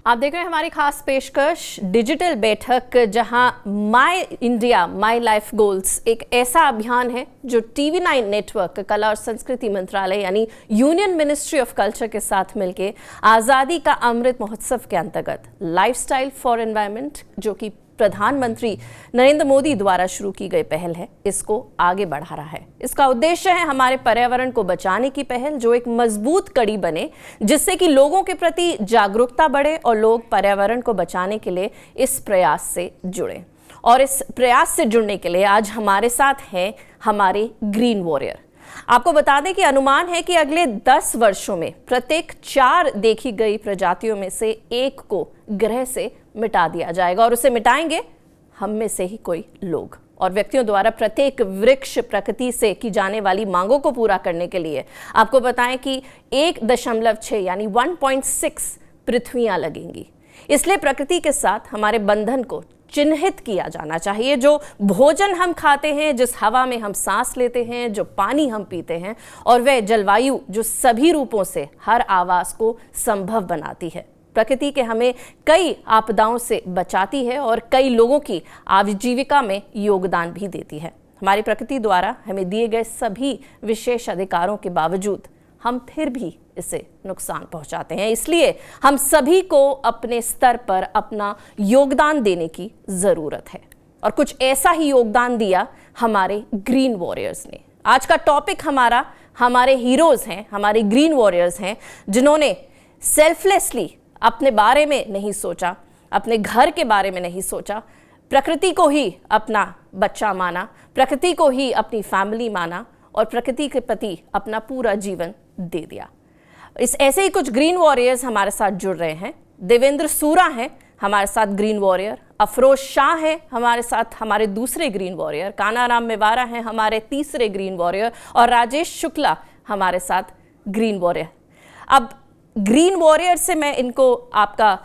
आप देख रहे हैं हमारी खास पेशकश डिजिटल बैठक, जहां my India my life goals एक ऐसा अभियान है जो TV9 नेटवर्क, कला और संस्कृति मंत्रालय यानी यूनियन मिनिस्ट्री ऑफ कल्चर के साथ मिलकर आज़ादी का अमृत महोत्सव के अंतर्गत लाइफस्टाइल फॉर एनवायरनमेंट, जो कि प्रधानमंत्री नरेंद्र मोदी द्वारा शुरू की गई पहल है, इसको आगे बढ़ा रहा है। इसका उद्देश्य है हमारे पर्यावरण को बचाने की पहल, जो एक मजबूत कड़ी बने, जिससे कि लोगों के प्रति जागरूकता बढ़े और लोग पर्यावरण को बचाने के लिए इस प्रयास से जुड़े। और इस प्रयास से जुड़ने के लिए आज हमारे साथ हैं हमारे ग्रीन वॉरियर। आपको बता दें कि अनुमान है कि अगले 10 वर्षों में प्रत्येक 4 देखी गई प्रजातियों में से एक को ग्रह से मिटा दिया जाएगा, और उसे मिटाएंगे हम में से ही कोई लोग और व्यक्तियों द्वारा। प्रत्येक वृक्ष प्रकृति से की जाने वाली मांगों को पूरा करने के लिए आपको बताएं कि 1.6 यानी 1.6 पृथ्वियां लगेंगी। इसलिए प्रकृति के साथ हमारे बंधन को चिन्हित किया जाना चाहिए। जो भोजन हम खाते हैं, जिस हवा में हम सांस लेते हैं, जो पानी हम पीते हैं, और वह जलवायु जो सभी रूपों से हर आवास को संभव बनाती है। प्रकृति के हमें कई आपदाओं से बचाती है और कई लोगों की आजीविका में योगदान भी देती है। हमारी प्रकृति द्वारा हमें दिए गए सभी विशेष अधिकारों के बावजूद हम फिर भी इसे नुकसान पहुंचाते हैं। इसलिए हम सभी को अपने स्तर पर अपना योगदान देने की ज़रूरत है, और कुछ ऐसा ही योगदान दिया हमारे ग्रीन वॉरियर्स ने। आज का टॉपिक हमारे हीरोज़ हैं, हमारे ग्रीन वॉरियर्स हैं, जिन्होंने सेल्फलेसली अपने बारे में नहीं सोचा, अपने घर के बारे में नहीं सोचा, प्रकृति को ही अपना बच्चा माना, प्रकृति को ही अपनी फैमिली माना और प्रकृति के प्रति अपना पूरा जीवन दे दिया। इस ऐसे ही कुछ ग्रीन वॉरियर्स हमारे साथ जुड़ रहे हैं। देवेंद्र सूरा हैं हमारे साथ ग्रीन वॉरियर, अफरोज शाह हैं हमारे साथ हमारे दूसरे ग्रीन वॉरियर, कानाराम मेवारा हैं हमारे तीसरे ग्रीन वॉरियर, और राजेश शुक्ला हमारे साथ ग्रीन वॉरियर। अब ग्रीन वॉरियर से मैं इनको आपका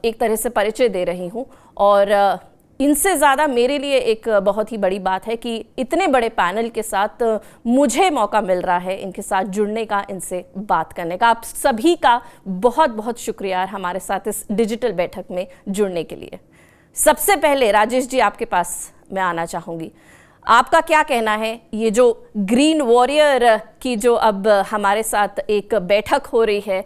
एक तरह से परिचय दे रही हूँ, और इनसे ज़्यादा मेरे लिए एक बहुत ही बड़ी बात है कि इतने बड़े पैनल के साथ मुझे मौका मिल रहा है इनके साथ जुड़ने का, इनसे बात करने का। आप सभी का बहुत बहुत शुक्रिया हमारे साथ इस डिजिटल बैठक में जुड़ने के लिए। सबसे पहले राजेश जी, आपके पास मैं आना चाहूँगी। आपका क्या कहना है, ये जो ग्रीन वॉरियर की जो अब हमारे साथ एक बैठक हो रही है,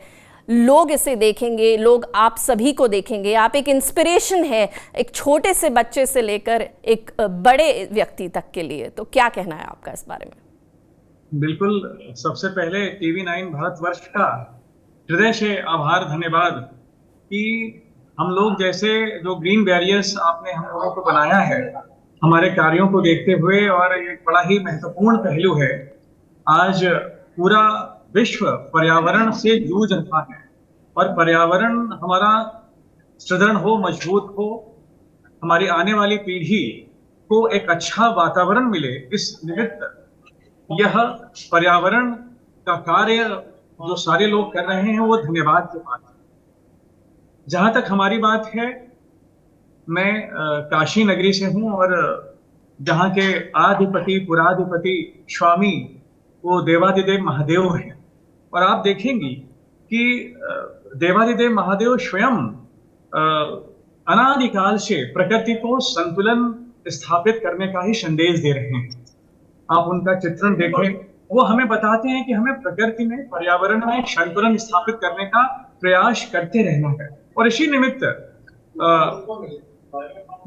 लोग इसे देखेंगे, लोग आप सभी को देखेंगे, आप एक इंस्पिरेशन है एक छोटे से बच्चे से लेकर एक बड़े व्यक्ति तक के लिए, तो क्या कहना है आपका इस बारे में? बिल्कुल, सबसे पहले TV9 भारतवर्ष का हृदय से आभार, धन्यवाद कि हम लोग जैसे जो ग्रीन बैरियर्स आपने हम लोगों को बनाया है, हमारे कार्यों को देखते हुए, और एक बड़ा ही महत्वपूर्ण पहलू है। आज पूरा विश्व पर्यावरण से जूझ रहा है, और पर्यावरण हमारा सुदृढ़ हो, मजबूत हो, हमारी आने वाली पीढ़ी को एक अच्छा वातावरण मिले, इस निमित्त यह पर्यावरण का कार्य जो सारे लोग कर रहे हैं वो धन्यवाद के पात्र है। जहां तक हमारी बात है, मैं काशी नगरी से हूं, और जहां के आधिपति पुराधिपति स्वामी वो देवादिदेव महादेव हैं। और आप देखेंगी कि देवादिदेव महादेव स्वयं अनादिकाल से प्रकृति को संतुलन स्थापित करने का ही संदेश दे रहे हैं। आप उनका चित्रण देखें, वो हमें बताते हैं कि हमें प्रकृति में, पर्यावरण में संतुलन स्थापित करने का प्रयास करते रहना है। और इसी निमित्त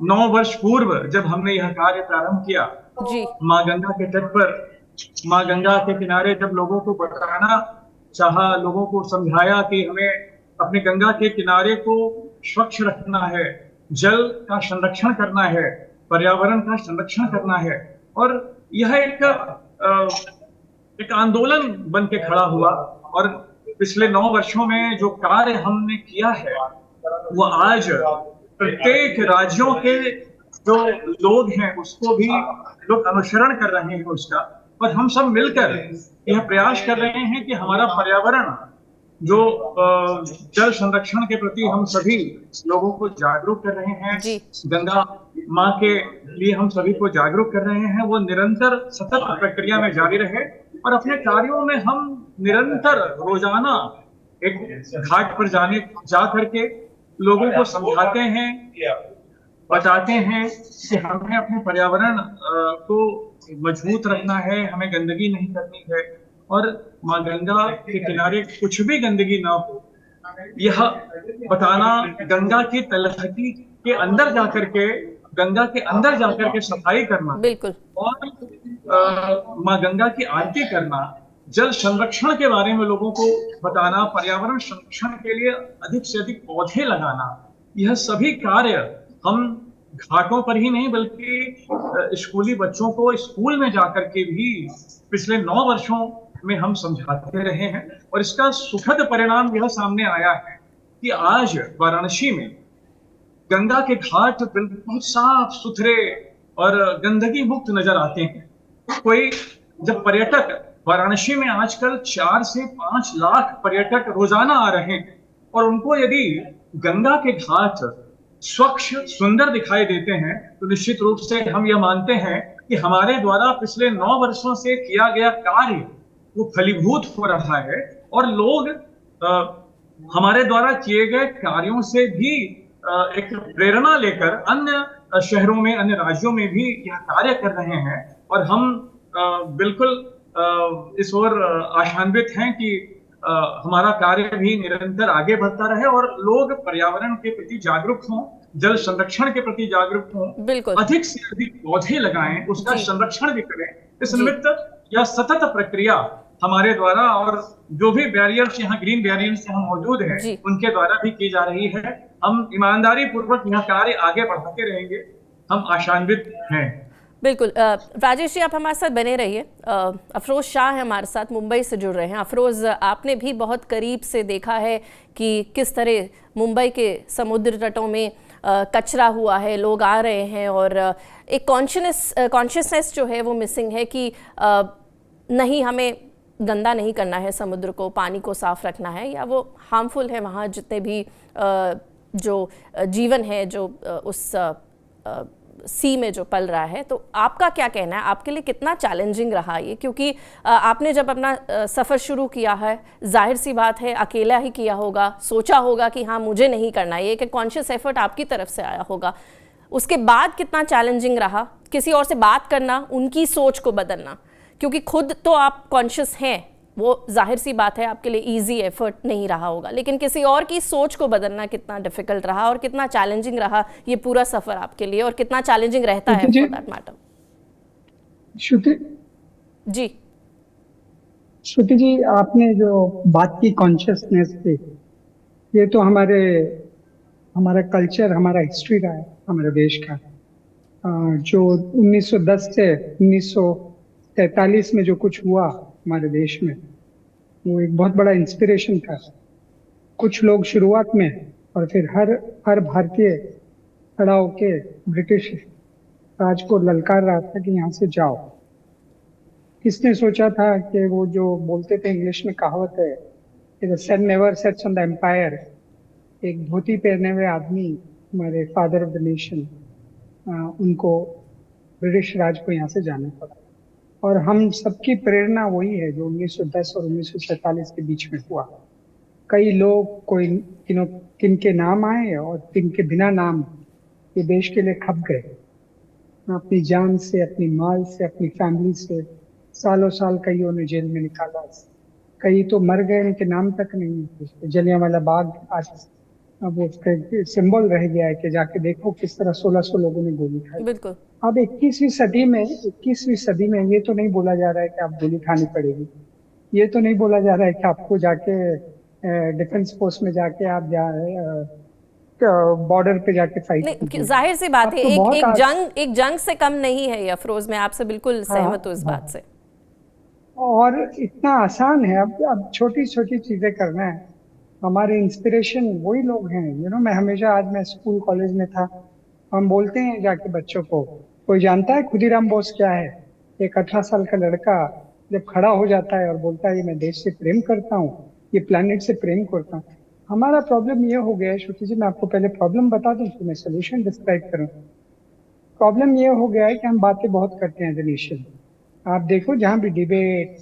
9 वर्ष पूर्व जब हमने यह कार्य प्रारंभ किया, माँ गंगा के तट पर, माँ गंगा के किनारे जब लोगों को बताना चाहा, लोगों को समझाया कि हमें अपने गंगा के किनारे को स्वच्छ रखना है, जल का संरक्षण करना है, पर्यावरण का संरक्षण करना है, और यह एक आंदोलन बन के खड़ा हुआ। और पिछले 9 वर्षों में जो कार्य हमने किया है वो आज प्रत्येक राज्यों के जो लोग हैं उसको भी लोग अनुसरण कर रहे हैं उसका, और हम सब मिलकर यह प्रयास कर रहे हैं कि हमारा पर्यावरण जो जल संरक्षण के प्रति हम सभी लोगों को जागरूक कर रहे हैं, गंगा माँ के लिए हम सभी को जागरूक कर रहे हैं, वो निरंतर सतत प्रक्रिया में जारी रहे, और अपने कार्यों में हम निरंतर रोजाना एक घाट पर जा करके लोगों को समझाते हैं, बताते हैं कि हमें अपने पर्यावरण को मजबूत रखना है, हमें गंदगी नहीं करनी है और माँ गंगा के किनारे कुछ भी गंदगी ना हो, यह बताना, गंगा की तलहटी के अंदर जाकर के, गंगा के अंदर जाकर के सफाई करना बिल्कुल। और माँ गंगा की आरती करना, जल संरक्षण के बारे में लोगों को बताना, पर्यावरण संरक्षण के लिए अधिक से अधिक पौधे लगाना, यह सभी कार्य हम घाटों पर ही नहीं बल्कि स्कूली बच्चों को स्कूल में जाकर के भी पिछले 9 वर्षों में हम समझाते रहे हैं और इसका सुखद परिणाम यह सामने आया है कि आज वाराणसी में गंगा के घाट बिल्कुल बहुत साफ सुथरे और गंदगी मुक्त नजर आते हैं। कोई जब पर्यटक वाराणसी में आजकल 4 से 5 लाख पर्यटक रोजाना आ रहे हैं और उनको यदि गंगा के घाट स्वच्छ सुंदर दिखाई देते हैं तो निश्चित रूप से हम यह मानते हैं कि हमारे द्वारा पिछले 9 वर्षों से किया गया कार्य वो फलीभूत हो रहा है और लोग हमारे द्वारा किए गए कार्यों से भी एक प्रेरणा लेकर अन्य शहरों में, अन्य राज्यों में भी यह कार्य कर रहे हैं और हम बिल्कुल इस ओर आशान्वित हैं कि हमारा कार्य भी निरंतर आगे बढ़ता रहे और लोग पर्यावरण के प्रति जागरूक हों, जल संरक्षण के प्रति जागरूक हों, बिल्कुल। अधिक से अधिक पौधे लगाएं, उसका जी। संरक्षण भी करें। इस निमित्त यह सतत प्रक्रिया हमारे द्वारा और जो भी बैरियर्स यहाँ, ग्रीन बैरियर्स यहाँ मौजूद हैं, जी। उनके द्वारा भी की जा रही है। हम ईमानदारी पूर्वक यह कार्य आगे बढ़ाते रहेंगे, हम आशान्वित हैं। बिल्कुल। राजेश जी, आप हमारे साथ बने रहिए। अफरोज शाह है हमारे साथ, मुंबई से जुड़ रहे हैं। अफरोज, आपने भी बहुत करीब से देखा है कि किस तरह मुंबई के समुद्र तटों में कचरा हुआ है, लोग आ रहे हैं और एक कॉन्शियसनेस जो है वो मिसिंग है कि नहीं, हमें गंदा नहीं करना है समुद्र को, पानी को साफ रखना है, या वो हार्मफुल है वहाँ जितने भी जो जीवन है जो उस सी में जो पल रहा है। तो आपका क्या कहना है, आपके लिए कितना चैलेंजिंग रहा ये? क्योंकि आपने जब अपना सफ़र शुरू किया है, जाहिर सी बात है अकेला ही किया होगा, सोचा होगा कि हाँ मुझे नहीं करना, ये एक कॉन्शियस एफर्ट आपकी तरफ से आया होगा। उसके बाद कितना चैलेंजिंग रहा किसी और से बात करना, उनकी सोच को बदलना? क्योंकि खुद तो आप कॉन्शियस हैं, वो जाहिर सी बात है आपके लिए इजी एफर्ट नहीं रहा होगा, लेकिन किसी और की सोच को बदलना कितना डिफिकल्ट रहा और कितना चैलेंजिंग रहा ये पूरा सफर आपके लिए, और कितना चैलेंजिंग रहता है फॉर दैट मैटर? श्रुति जी, आपने जो बात की कॉन्शियसनेस की, ये तो हमारा कल्चर, हमारा हिस्ट्री रहा है हमारे देश का। जो 1910 से 1943 में जो कुछ हुआ हमारे देश में, वो एक बहुत बड़ा इंस्पिरेशन था। कुछ लोग शुरुआत में और फिर हर भारतीय खड़ा होके ब्रिटिश राज को ललकार रहा था कि यहाँ से जाओ। किसने सोचा था कि वो जो बोलते थे, इंग्लिश में कहावत है कि the sun never sets on the empire, एक धोती पहने हुए आदमी, हमारे फादर ऑफ द नेशन, उनको ब्रिटिश राज को यहाँ से जाना पड़ा। और हम सबकी प्रेरणा वही है जो 1910 और 1947 के बीच में हुआ। कई लोग, कोई किनके नाम आए और किनके बिना नाम ये देश के लिए खप गए, अपनी जान से, अपनी माल से, अपनी फैमिली से। सालों साल कईयों ने जेल में निकाला, कई तो मर गए, उनके नाम तक नहीं। जलियांवाला बाग आज अब उसका सिंबल रह गया है कि जाके देखो किस तरह 1600 लोगों ने गोली खाई। बिल्कुल। अब 21वीं सदी में ये तो नहीं बोला जा रहा है कि आप गोली खानी पड़ेगी, ये तो नहीं बोला जा रहा है कि आपको जाके डिफेंस फोर्स में जाके आप बॉर्डर पे जाके फाइट। जाहिर सी बात है, एक जंग से कम नहीं है ये अफरोज, मैं आपसे बिल्कुल सहमत हूँ इस बात से। और इतना आसान है अब छोटी छोटी चीजें करना है। हमारे इंस्पिरेशन वही लोग हैं। मैं हमेशा, आज मैं स्कूल कॉलेज में था, हम बोलते हैं जाके बच्चों को, कोई जानता है खुदीराम बोस क्या है? एक 18 साल का लड़का जब खड़ा हो जाता है और बोलता है ये मैं देश से प्रेम करता हूँ, ये प्लेनेट से प्रेम करता हूँ। हमारा प्रॉब्लम ये हो गया है, श्रुति जी, मैं आपको पहले प्रॉब्लम बता दूं तो मैं सोल्यूशन डिस्क्राइब करूँ। प्रॉब्लम ये हो गया है कि हम बातें बहुत करते हैं जनरेशन। आप देखो, जहाँ भी डिबेट,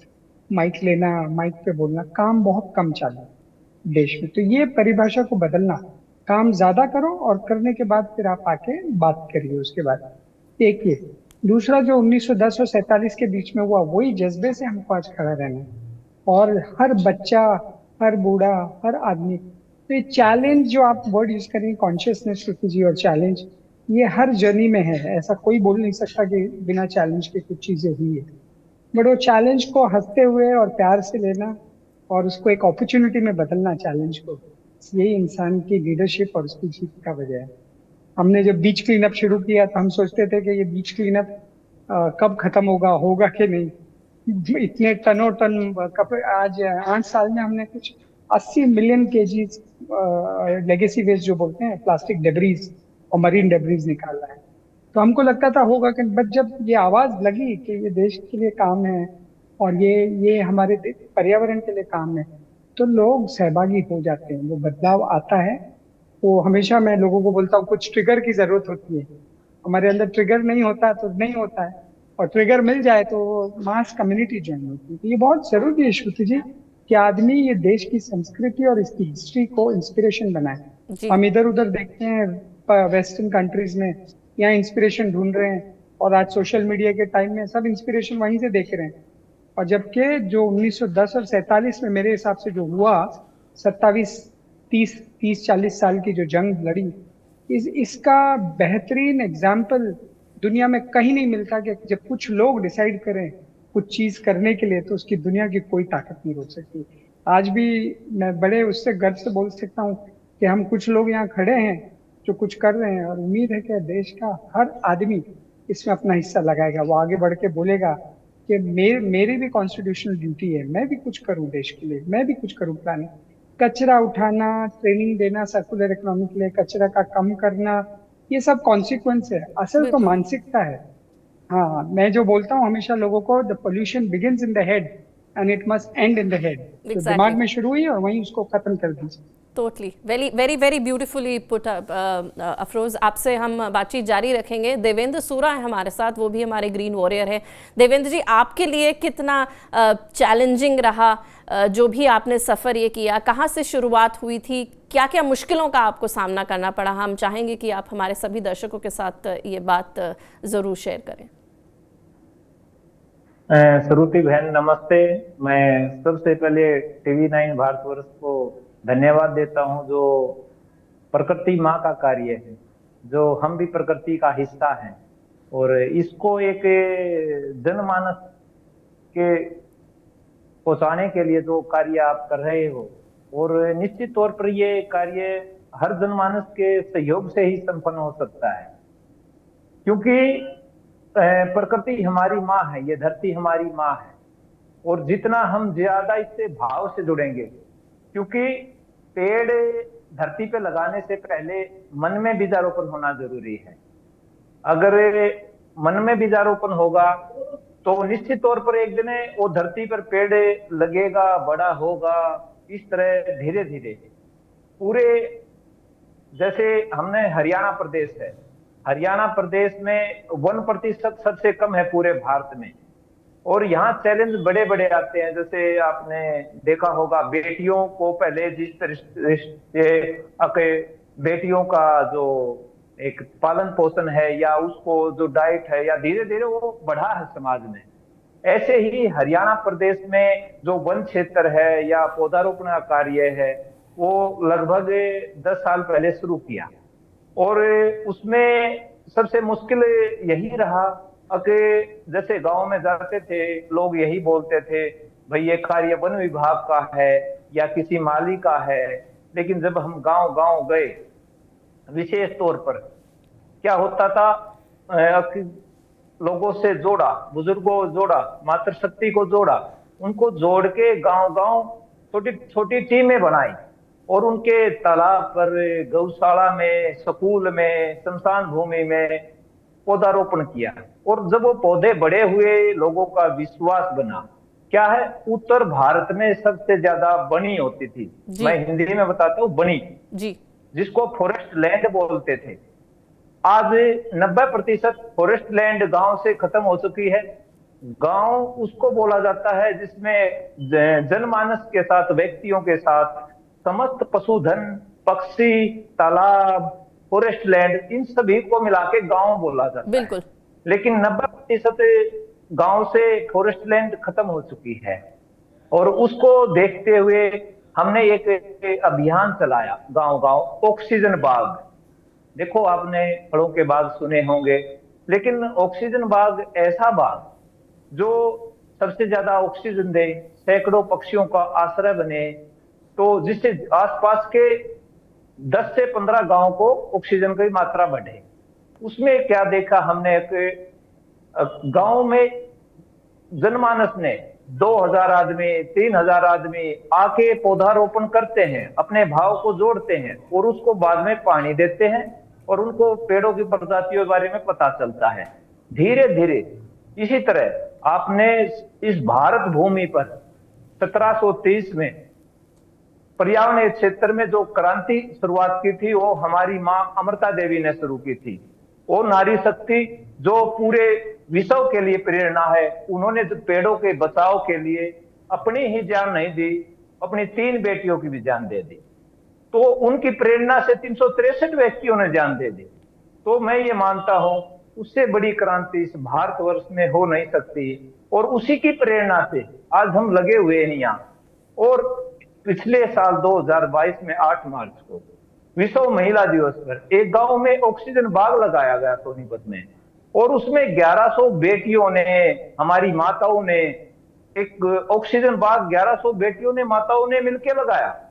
माइक लेना, माइक पे बोलना, काम बहुत कम चालू देश में। तो ये परिभाषा को बदलना, काम ज्यादा करो और करने के बाद फिर आप आके बात करिए उसके बाद। एक ये। दूसरा, जो 1910 और 47 के बीच में हुआ, वही जज्बे से हमको आज खड़ा रहना है। और हर बच्चा, हर बूढ़ा, हर आदमी, तो ये चैलेंज जो आप वर्ड यूज करेंगे, कॉन्शियसनेस श्रुति जी, और चैलेंज, ये हर जर्नी में है। ऐसा कोई बोल नहीं सकता कि बिना चैलेंज के कुछ चीजें हुई है। बट वो चैलेंज को हंसते हुए और प्यार से लेना और उसको एक अपॉर्चुनिटी में बदलना, चैलेंज को, यही इंसान की लीडरशिप और उसकी जीत का वजह है। हमने जब बीच क्लीनअप शुरू किया तो हम सोचते थे कि ये बीच क्लीनअप कब खत्म होगा, होगा कि नहीं। इतने टनों टन कपड़े, आज 8 साल में हमने कुछ 80 मिलियन केजीज लेगेसी वेस्ट जो बोलते हैं, प्लास्टिक डेब्रीज और मरीन डेब्रीज निकाला है। तो हमको लगता था होगा कि, बट जब ये आवाज लगी कि ये देश के लिए काम है और ये हमारे पर्यावरण के लिए काम है, तो लोग सहभागी हो जाते हैं, वो बदलाव आता है। वो हमेशा मैं लोगों को बोलता हूँ, कुछ ट्रिगर की जरूरत होती है। हमारे अंदर ट्रिगर नहीं होता तो नहीं होता है, और ट्रिगर मिल जाए तो मास कम्युनिटी ज्वाइन होती है। तो ये बहुत जरूरी है श्रुति जी, कि आदमी ये देश की संस्कृति और इसकी हिस्ट्री को इंस्पिरेशन बनाए। जी। हम इधर उधर देखते हैं वेस्टर्न कंट्रीज में, यहाँ इंस्पिरेशन ढूंढ रहे हैं, और आज सोशल मीडिया के टाइम में सब इंस्पिरेशन वहीं से देख रहे हैं। और जबकि जो 1910 और 47 में मेरे हिसाब से जो हुआ, 27 30 40 साल की जो जंग लड़ी, इसका बेहतरीन एग्जाम्पल दुनिया में कहीं नहीं मिलता, कि जब कुछ लोग डिसाइड करें कुछ चीज करने के लिए, तो उसकी दुनिया की कोई ताकत नहीं रोक सकती। आज भी मैं बड़े उससे गर्व से बोल सकता हूँ कि हम कुछ लोग यहाँ खड़े हैं जो कुछ कर रहे हैं, और उम्मीद है कि देश का हर आदमी इसमें अपना हिस्सा लगाएगा। वो आगे बढ़ के बोलेगा कि मेरी भी कॉन्स्टिट्यूशनल ड्यूटी है, मैं भी कुछ करूं देश के लिए, मैं भी कुछ करूं प्लानिंग। कचरा उठाना, ट्रेनिंग देना सर्कुलर इकोनॉमी के लिए, कचरा का कम करना, ये सब कॉन्सिक्वेंस है, असल तो बिल्कुल। मानसिकता है। हाँ, मैं जो बोलता हूँ हमेशा लोगों को, the pollution begins in the head and it must and in the head. तो दिमाग एग्जैक्टली। में शुरू हुई और वहीं उसको खत्म कर दीजिए। Totally, very very very beautifully put up Afroz. आपसे हम बातचीत जारी रखेंगे। देवेंद्र सूरा है हमारे साथ, वो भी हमारे ग्रीन वॉरियर है। देवेंद्र जी, आपके लिए कितना चैलेंजिंग रहा जो भी आपने सफ़र ये किया? कहाँ से शुरुआत हुई थी? क्या क्या मुश्किलों का आपको सामना करना पड़ा? हम चाहेंगे कि आप हमारे सभी दर्शकों के साथ ये बात ज़रूर शेयर करें। श्रुति बहन नमस्ते। मैं सबसे पहले TV9 भारतवर्ष को धन्यवाद देता हूं, जो प्रकृति माँ का कार्य है, जो हम भी प्रकृति का हिस्सा हैं, और इसको एक जनमानस के पहुंचाने के लिए जो कार्य आप कर रहे हो, और निश्चित तौर पर ये कार्य हर जनमानस के सहयोग से ही संपन्न हो सकता है, क्योंकि प्रकृति हमारी माँ है, ये धरती हमारी माँ है। और जितना हम ज्यादा इससे भाव से जुड़ेंगे, क्योंकि पेड़ धरती पे लगाने से पहले मन में बीजारोपण होना जरूरी है। अगर मन में बीजारोपण होगा तो निश्चित तौर पर एक दिन वो धरती पर पेड़ लगेगा, बड़ा होगा। इस तरह धीरे धीरे पूरे, जैसे हमने हरियाणा प्रदेश है, हरियाणा प्रदेश में 1% सबसे कम है पूरे भारत में, और यहाँ चैलेंज बड़े बड़े आते हैं। जैसे आपने देखा होगा, बेटियों को पहले जिस तरह बेटियों का जो एक पालन पोषण है या उसको जो डाइट है, या धीरे धीरे वो बढ़ा है समाज में, ऐसे ही हरियाणा प्रदेश में जो वन क्षेत्र है या पौधारोपण का कार्य है, वो लगभग 10 साल पहले शुरू किया। और उसमें सबसे मुश्किल यही रहा कि जैसे गांव में जाते थे लोग यही बोलते थे, भाई ये कार्य वन विभाग का है या किसी माली का है। लेकिन जब हम गांव गांव गए, विशेष तौर पर क्या होता था, लोगों से जोड़ा, बुजुर्गों को जोड़ा, मातृशक्ति को जोड़ा, उनको जोड़ के गांव गांव छोटी छोटी टीमें बनाई, और उनके तालाब पर, गौशाला में, स्कूल में, शमशान भूमि में पौधारोपण किया। और जब वो पौधे बड़े हुए, लोगों का विश्वास बना। क्या है, उत्तर भारत में सबसे ज्यादा बनी होती थी, मैं हिंदी में बताता हूँ, बनी जी, जिसको फॉरेस्ट लैंड बोलते थे। आज 90% फॉरेस्ट लैंड गांव से खत्म हो चुकी है। गांव उसको बोला जाता है जिसमें जनमानस के साथ, व्यक्तियों के साथ समस्त पशुधन पक्षी, तालाब, फॉरेस्ट लैंड, इन सभी को मिला के गांव बोला जाता है। बिल्कुल। लेकिन 90% गांव से फॉरेस्ट लैंड खत्म हो चुकी है और उसको देखते हुए हमने एक अभियान चलाया, गांव गांव ऑक्सीजन बाग। देखो, आपने फलों के बाग सुने होंगे, लेकिन ऑक्सीजन बाग ऐसा बाग जो सबसे ज्यादा ऑक्सीजन दे, सैकड़ों पक्षियों का आश्रय बने, तो जिससे आसपास के 10 से 15 गांव को ऑक्सीजन की मात्रा बढ़े। उसमें क्या देखा हमने कि गांव में जनमानस ने 2000 आदमी, 3000 आदमी आके पौधारोपण करते हैं, अपने भाव को जोड़ते हैं और उसको बाद में पानी देते हैं और उनको पेड़ों की प्रजातियों के बारे में पता चलता है। धीरे धीरे इसी तरह आपने इस भारत भूमि पर 1730 में पर्यावरण क्षेत्र में जो क्रांति शुरुआत की थी, वो हमारी मां अमृता देवी ने शुरू की थी। वो नारी शक्ति जो पूरे विश्व के लिए प्रेरणा है, उन्होंने पेड़ों के बचाव के लिए अपनी ही जान नहीं दी, अपनी 3 बेटियों की भी जान दे दी। तो उनकी प्रेरणा से 363 व्यक्तियों ने जान दे दी। तो मैं ये मानता हूं उससे बड़ी क्रांति इस भारतवर्ष में हो नहीं सकती, और उसी की प्रेरणा से आज हम लगे हुए हैं यहाँ। और पिछले साल 2022 में 8 मार्च को विश्व महिला दिवस पर एक गांव में ऑक्सीजन बाग लगाया गया सोनीपत में, और उसमें 1100 बेटियों ने, हमारी माताओं ने, एक ऑक्सीजन बाग 1100 बेटियों ने, माताओं ने मिलकर लगाया,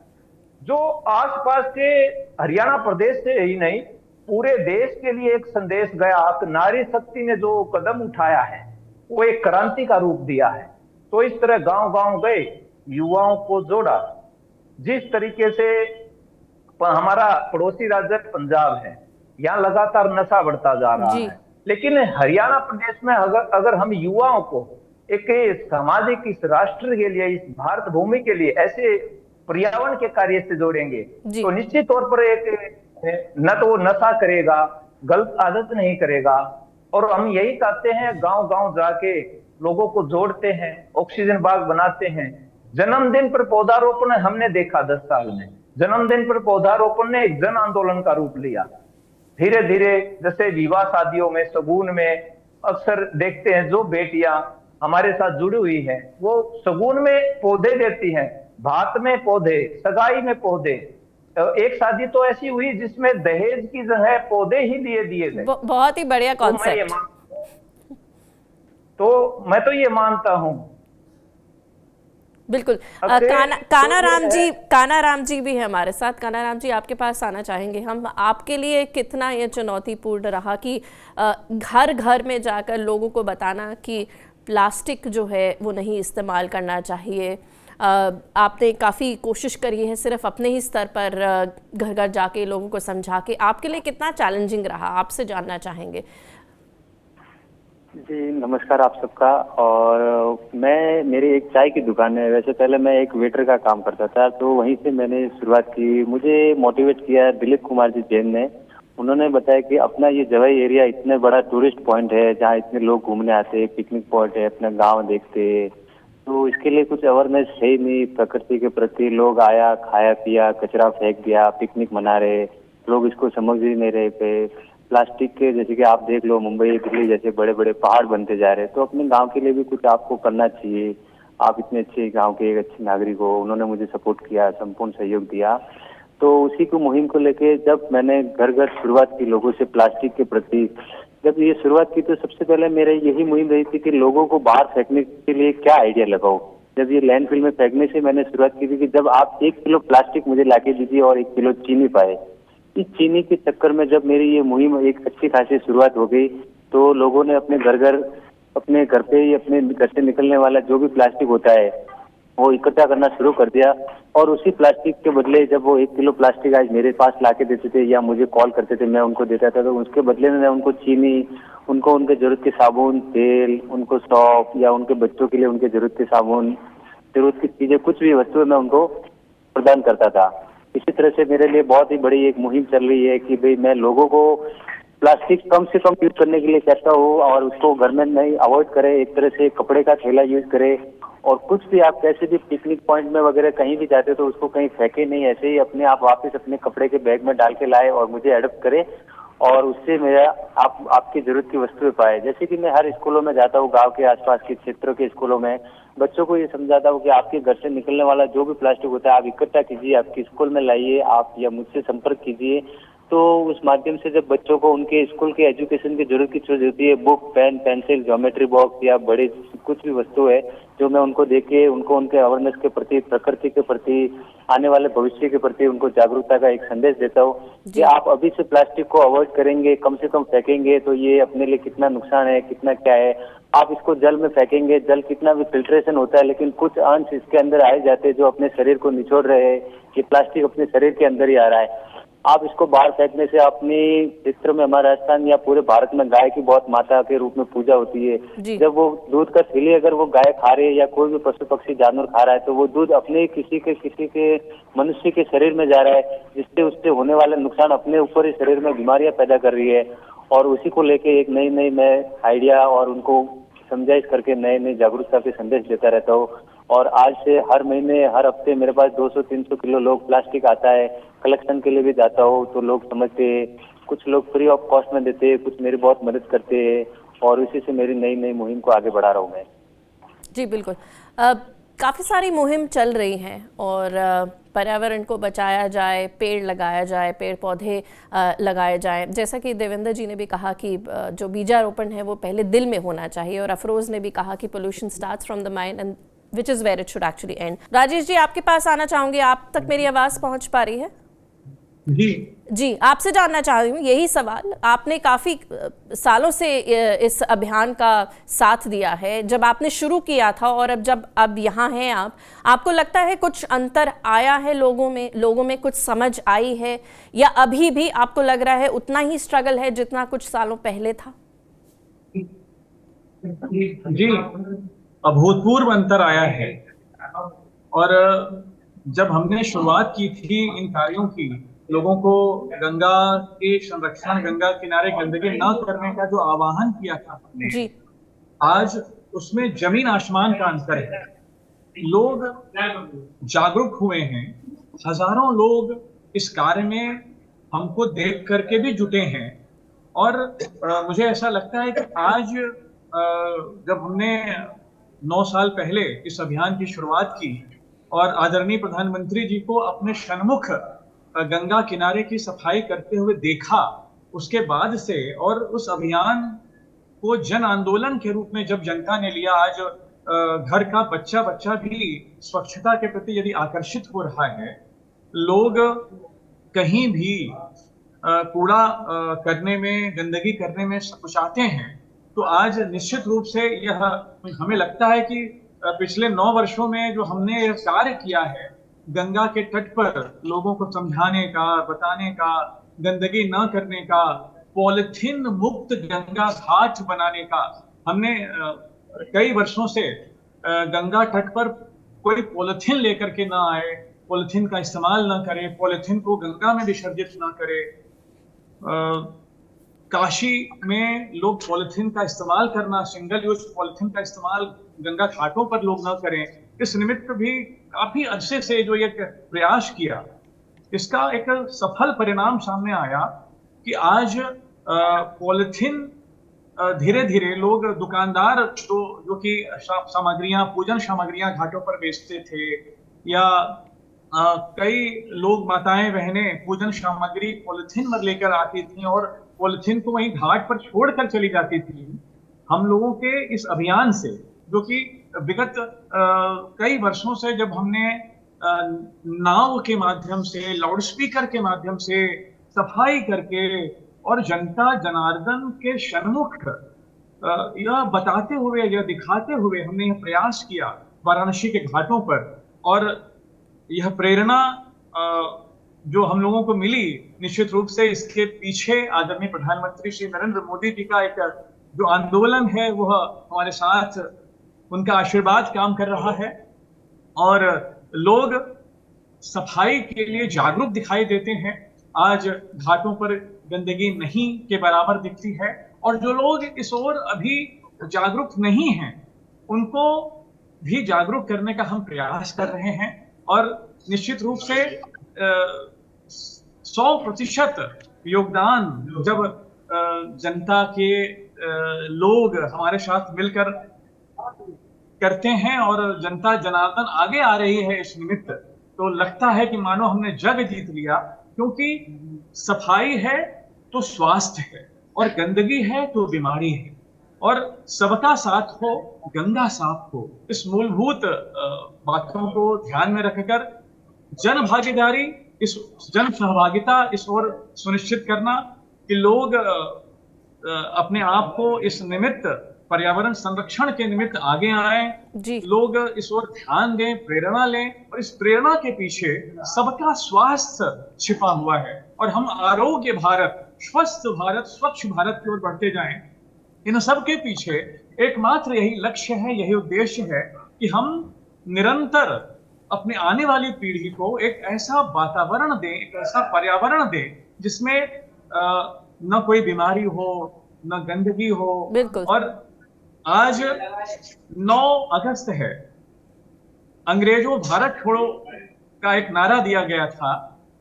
जो आसपास के हरियाणा प्रदेश से ही नहीं पूरे देश के लिए एक संदेश गया कि नारी शक्ति ने जो कदम उठाया है वो एक क्रांति का रूप दिया है। तो इस तरह गांव गांव गए, युवाओं को जोड़ा। जिस तरीके से हमारा पड़ोसी राज्य पंजाब है, यहाँ लगातार नशा बढ़ता जा रहा है, लेकिन हरियाणा प्रदेश में अगर हम युवाओं को एक सामाजिक, इस राष्ट्र के लिए, इस भारत भूमि के लिए ऐसे पर्यावरण के कार्य से जोड़ेंगे तो निश्चित तौर पर एक न तो वो नशा करेगा, गलत आदत नहीं करेगा। और हम यही चाहते हैं, गांव गांव जाके लोगों को जोड़ते हैं, ऑक्सीजन बाग बनाते हैं। जन्मदिन पर पौधारोपण हमने देखा 10 साल में, जन्मदिन पर पौधारोपण ने एक जन आंदोलन का रूप लिया। धीरे धीरे जैसे विवाह शादियों में, शगुन में अक्सर देखते हैं जो बेटियां हमारे साथ जुड़ी हुई हैं, वो शगुन में पौधे देती हैं, भात में पौधे, सगाई में पौधे। एक शादी तो ऐसी हुई जिसमें दहेज की जगह पौधे ही दिए गए। बहुत ही बढ़िया कॉन्सेप्ट। तो मैं तो ये मानता हूं। बिल्कुल। कानाराम जी भी है हमारे साथ। कानाराम जी, आपके पास आना चाहेंगे हम। आपके लिए कितना ये चुनौतीपूर्ण रहा कि घर घर में जाकर लोगों को बताना कि प्लास्टिक जो है वो नहीं इस्तेमाल करना चाहिए? आपने काफ़ी कोशिश करी है सिर्फ अपने ही स्तर पर घर घर जाके लोगों को समझा के। आपके लिए कितना चैलेंजिंग रहा, आपसे जानना चाहेंगे। जी नमस्कार आप सबका। और मेरी एक चाय की दुकान है। वैसे पहले मैं एक वेटर का काम करता था, तो वहीं से मैंने शुरुआत की। मुझे मोटिवेट किया दिलीप कुमार जी जैन ने। उन्होंने बताया कि अपना ये जवाई एरिया इतने बड़ा टूरिस्ट पॉइंट है जहाँ इतने लोग घूमने आते, पिकनिक पॉइंट है, अपना गांव देखते, तो इसके लिए कुछ अवेयरनेस है ही नहीं प्रकृति के प्रति। लोग आया, खाया पिया, कचरा फेंक दिया, पिकनिक मना रहे, लोग इसको समझ ही नहीं रहे पे। प्लास्टिक के जैसे कि आप देख लो, मुंबई दिल्ली जैसे बड़े बड़े पहाड़ बनते जा रहे हैं, तो अपने गांव के लिए भी कुछ आपको करना चाहिए। आप इतने अच्छे गांव के एक अच्छे नागरिक हो। उन्होंने मुझे सपोर्ट किया, संपूर्ण सहयोग दिया। तो उसी को मुहिम को लेके जब मैंने घर घर शुरुआत की लोगों से प्लास्टिक के प्रति, जब ये शुरुआत की तो सबसे पहले मेरे यही मुहिम रही थी कि लोगों को बाहर फेंकने के लिए क्या आइडिया लगाओ। जब ये लैंडफिल में फेंकने से मैंने शुरुआत की थी कि जब आप 1 किलो प्लास्टिक मुझे लाके दीजिए और 1 किलो चीनी पाए। इस चीनी के चक्कर में जब मेरी ये मुहिम एक अच्छी खासी शुरुआत हो गई, तो लोगों ने अपने घर पे ही अपने घर से निकलने वाला जो भी प्लास्टिक होता है वो इकट्ठा करना शुरू कर दिया। और उसी प्लास्टिक के बदले जब वो 1 किलो प्लास्टिक आज मेरे पास लाके देते थे या मुझे कॉल करते थे, मैं उनको देता था, तो उसके बदले में मैं उनको चीनी, उनको उनके जरूरत के साबुन, तेल, उनको सौंफ, या उनके बच्चों के लिए उनके जरूरत के साबुन, जरूरत की चीजें, कुछ भी वस्तुएं मैं उनको प्रदान करता था। इसी तरह से मेरे लिए बहुत ही बड़ी एक मुहिम चल रही है कि भाई मैं लोगों को प्लास्टिक कम से कम यूज करने के लिए कहता हूँ और उसको घर में नहीं अवॉइड करे। एक तरह से कपड़े का थैला यूज करे और कुछ भी आप कैसे भी पिकनिक पॉइंट में वगैरह कहीं भी जाते तो उसको कहीं फेंके नहीं, ऐसे ही अपने आप वापस अपने कपड़े के बैग में डाल के लाए और मुझे एडप्ट करे और उससे मेरा आपकी जरूरत की वस्तुएं पाए। जैसे कि मैं हर स्कूलों में जाता हूँ, गांव के आसपास के क्षेत्रों के स्कूलों में बच्चों को ये समझाता हूँ कि आपके घर से निकलने वाला जो भी प्लास्टिक होता है आप इकट्ठा कीजिए, आपके स्कूल में लाइए, आप या मुझसे संपर्क कीजिए। तो उस माध्यम से जब बच्चों को उनके स्कूल के एजुकेशन की जरूरत की चीज होती है, book, pen, pencil, geometry box या बड़े कुछ भी वस्तु है, जो मैं उनको देके उनको उनके अवेयरनेस के प्रति, प्रकृति के प्रति, आने वाले भविष्य के प्रति उनको जागरूकता का एक संदेश देता हूँ कि आप अभी से प्लास्टिक को अवॉइड करेंगे, कम से कम फेंकेंगे तो ये अपने लिए कितना नुकसान है, कितना क्या है। आप इसको जल में फेंकेंगे, जल कितना भी फिल्ट्रेशन होता है, लेकिन कुछ अंश इसके अंदर आए जाते हैं जो अपने शरीर को निचोड़ रहे हैं। ये प्लास्टिक अपने शरीर के अंदर ही आ रहा है। आप इसको बाहर फेंकने से अपने क्षेत्र में, हमारे राजस्थान या पूरे भारत में गाय की बहुत माता के रूप में पूजा होती है। जब वो दूध का थैली अगर वो गाय खा रही है या कोई भी पशु पक्षी जानवर खा रहा है तो वो दूध अपने किसी के मनुष्य के शरीर में जा रहा है, जिससे उससे होने वाले नुकसान अपने ऊपर ही शरीर में बीमारियां पैदा कर रही है। और उसी को लेके एक नई मैं आइडिया और उनको समझाइश करके नए जागरूकता के संदेश देता रहता हूँ। और आज से हर महीने, हर हफ्ते मेरे पास 200-300 किलो लोग प्लास्टिक आता है, कलेक्शन के लिए भी जाता हूँ तो लोग समझते हैं, कुछ लोग फ्री ऑफ कॉस्ट में देते हैं, कुछ मेरी बहुत मदद करते हैं और इसी से मेरी नई मुहिम को आगे बढ़ा रहा हूँ मैं। जी बिल्कुल, काफ़ी सारी मुहिम चल रही हैं और पर्यावरण को बचाया जाए, पेड़ लगाया जाए, पेड़ पौधे लगाए जाएं। जैसा कि देवेंद्र जी ने भी कहा कि जो बीजारोपण है वो पहले दिल में होना चाहिए, और अफरोज़ ने भी कहा कि pollution starts from the mind and which is where it should actually end. Rajesh ji, आपके पास आना चाहूँगी, आप तक मेरी आवाज़ पहुँच पा रही है? जी, आपसे जानना चाह रही हूँ यही सवाल। आपने काफ़ी सालों से इस अभियान का साथ दिया है, जब आपने शुरू किया था और अब यहाँ हैं आप, आपको लगता है कुछ अंतर आया है लोगों में कुछ समझ आई है, या अभी भी आपको लग रहा है उतना ही स्ट्रगल है जितना कुछ सालों पहले था? जी, अभूतपूर्व अंतर आया है। और जब हमने शुरुआत की थी इन कार्यों की, लोगों को गंगा के संरक्षण, गंगा किनारे गंदगी न करने का जो आह्वान किया था हमने जी, आज उसमें जमीन आसमान का अंतर है। लोग जागरूक हुए हैं, हजारों लोग इस कार्य में हमको देख करके भी जुटे हैं। और मुझे ऐसा लगता है कि आज जब हमने 9 साल पहले इस अभियान की शुरुआत की और आदरणीय प्रधानमंत्री जी को अपने सन्मुख गंगा किनारे की सफाई करते हुए देखा, उसके बाद से और उस अभियान को जन आंदोलन के रूप में जब जनता ने लिया, आज घर का बच्चा भी स्वच्छता के प्रति यदि आकर्षित हो रहा है, लोग कहीं भी कूड़ा करने में, गंदगी करने में सकुचाते हैं, तो आज निश्चित रूप से यह हमें लगता है कि पिछले 9 वर्षों में जो हमने कार्य किया है, गंगा के तट पर लोगों को समझाने का, बताने का, गंदगी न करने का, पॉलिथीन मुक्त गंगा घाट बनाने का, हमने कई वर्षों से गंगा तट पर कोई पॉलिथीन लेकर के ना आए, पॉलिथीन का इस्तेमाल ना करे, पॉलिथीन को गंगा में विसर्जित ना करे। काशी में लोग पॉलिथीन का इस्तेमाल करना, सिंगल यूज पॉलिथीन का इस्तेमाल गंगा घाटों पर लोग ना करें, इस निमित्त भी काफी अरसे से जो ये प्रयास किया, इसका एक सफल परिणाम सामने आया कि आज पॉलिथीन धीरे धीरे लोग, दुकानदार जो कि सामग्रियां, पूजन सामग्रियां घाटों पर बेचते थे, या कई लोग, माताएं बहनें पूजन सामग्री पॉलिथीन में लेकर आती थी और पॉलिथीन को वहीं घाट पर छोड़कर चली जाती थी। हम लोगों के इस अभियान से, जो कि विगत कई वर्षों से जब हमने नाव के माध्यम से, लाउडस्पीकर के माध्यम से सफाई करके और जनता जनार्दन के सन्मुख यह बताते हुए, यह दिखाते हुए हमने यह प्रयास किया वाराणसी के घाटों पर, और यह प्रेरणा जो हम लोगों को मिली, निश्चित रूप से इसके पीछे आदरणीय प्रधानमंत्री श्री नरेंद्र मोदी जी का एक जो आंदोलन है, वह हमारे साथ, उनका आशीर्वाद काम कर रहा है और लोग सफाई के लिए जागरूक दिखाई देते हैं। आज घाटों पर गंदगी नहीं के बराबर दिखती है, और जो लोग इस ओर अभी जागरूक नहीं हैं, उनको भी जागरूक करने का हम प्रयास कर रहे हैं। और निश्चित रूप से 100% योगदान जब जनता के लोग हमारे साथ मिलकर करते हैं और जनता जनार्दन आगे आ रही है इस निमित्त, तो लगता है कि मानो हमने जग जीत लिया। क्योंकि सफाई है तो स्वास्थ्य है, और गंदगी है तो बीमारी है, और सबका साथ हो गंगा साफ हो। इस मूलभूत बातों को ध्यान में रखकर जन भागीदारी, इस जन सहभागिता इस ओर सुनिश्चित करना कि लोग अपने आप को इस निमित्त, पर्यावरण संरक्षण के निमित्त आगे आए, जी। लोग इस ओर ध्यान दें, प्रेरणा लें, और इस प्रेरणा के पीछे सबका स्वास्थ्य छिपा हुआ है, और हम आरोग्य भारत, स्वस्थ भारत, स्वच्छ भारत की ओर बढ़ते जाएं। इन सब के पीछे एकमात्र यही लक्ष्य है, यही उद्देश्य है कि हम निरंतर अपने आने वाली पीढ़ी को एक ऐसा वातावरण दें, एक ऐसा पर्यावरण दें जिसमें न कोई बीमारी हो, न गंदगी हो। बिल्कुल। और आज 9 अगस्त है, अंग्रेजों भारत छोड़ो का एक नारा दिया गया था।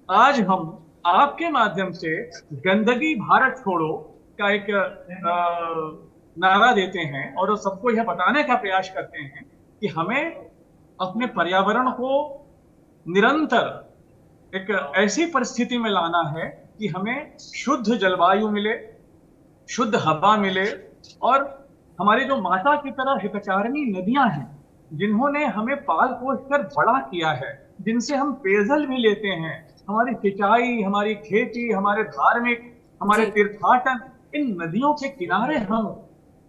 आज हम आपके माध्यम से गंदगी भारत छोड़ो का एक नारा देते हैं, और सबको यह बताने का प्रयास करते हैं कि हमें अपने पर्यावरण को निरंतर एक ऐसी परिस्थिति में लाना है कि हमें शुद्ध जलवायु मिले, शुद्ध हवा मिले, और हमारी जो माता की तरह हितचारिणी नदियां हैं, जिन्होंने हमें पाल पोस कर बड़ा किया है, जिनसे हम पेयजल भी लेते हैं, हमारी सिंचाई, हमारी खेती, हमारे धार्मिक, हमारे तीर्थाटन, इन नदियों के किनारे हम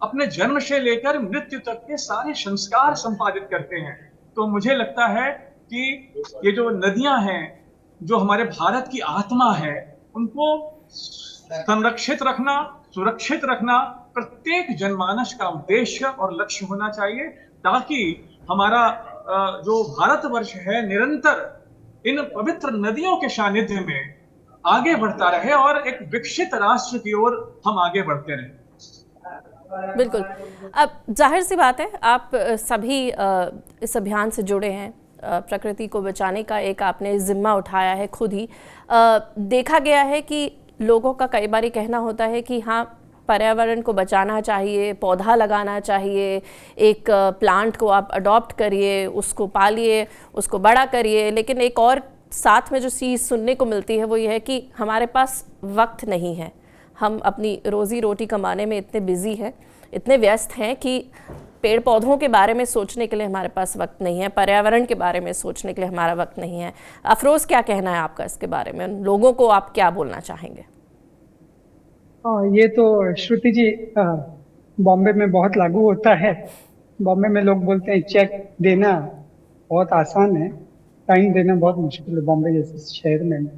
अपने जन्म से लेकर मृत्यु तक के सारे संस्कार संपादित करते हैं। तो मुझे लगता है कि ये जो नदियां हैं, जो हमारे भारत की आत्मा है, उनको संरक्षित रखना, सुरक्षित रखना प्रत्येक जनमानस का उद्देश्य और लक्ष्य होना चाहिए, ताकि हमारा जो भारतवर्ष है निरंतर इन पवित्र नदियों के सानिध्य में आगे बढ़ता रहे, और एक विकसित राष्ट्र की ओर हम आगे बढ़ते रहें। बिल्कुल। अब जाहिर सी बात है, आप सभी इस अभियान से जुड़े हैं, प्रकृति को बचाने का एक आपने जिम्मा उठाया है खुद ही। देखा गया है कि लोगों का कई बार कहना होता है कि हाँ, पर्यावरण को बचाना चाहिए, पौधा लगाना चाहिए, एक प्लांट को आप अडॉप्ट करिए, उसको पालिए, उसको बड़ा करिए। लेकिन एक और साथ में जो चीज़ सुनने को मिलती है वो ये है कि हमारे पास वक्त नहीं है, हम अपनी रोज़ी रोटी कमाने में इतने बिजी हैं, इतने व्यस्त हैं कि पेड़ पौधों के बारे में सोचने के लिए हमारे पास वक्त नहीं है, पर्यावरण के बारे में सोचने के लिए हमारा वक्त नहीं है। अफरोज़, क्या कहना है आपका इसके बारे में? लोगों को आप क्या बोलना चाहेंगे? ये तो श्रुति जी बॉम्बे में बहुत लागू होता है। बॉम्बे में लोग बोलते हैं चेक देना बहुत आसान है, टाइम देना बहुत मुश्किल है। बॉम्बे जैसे शहर में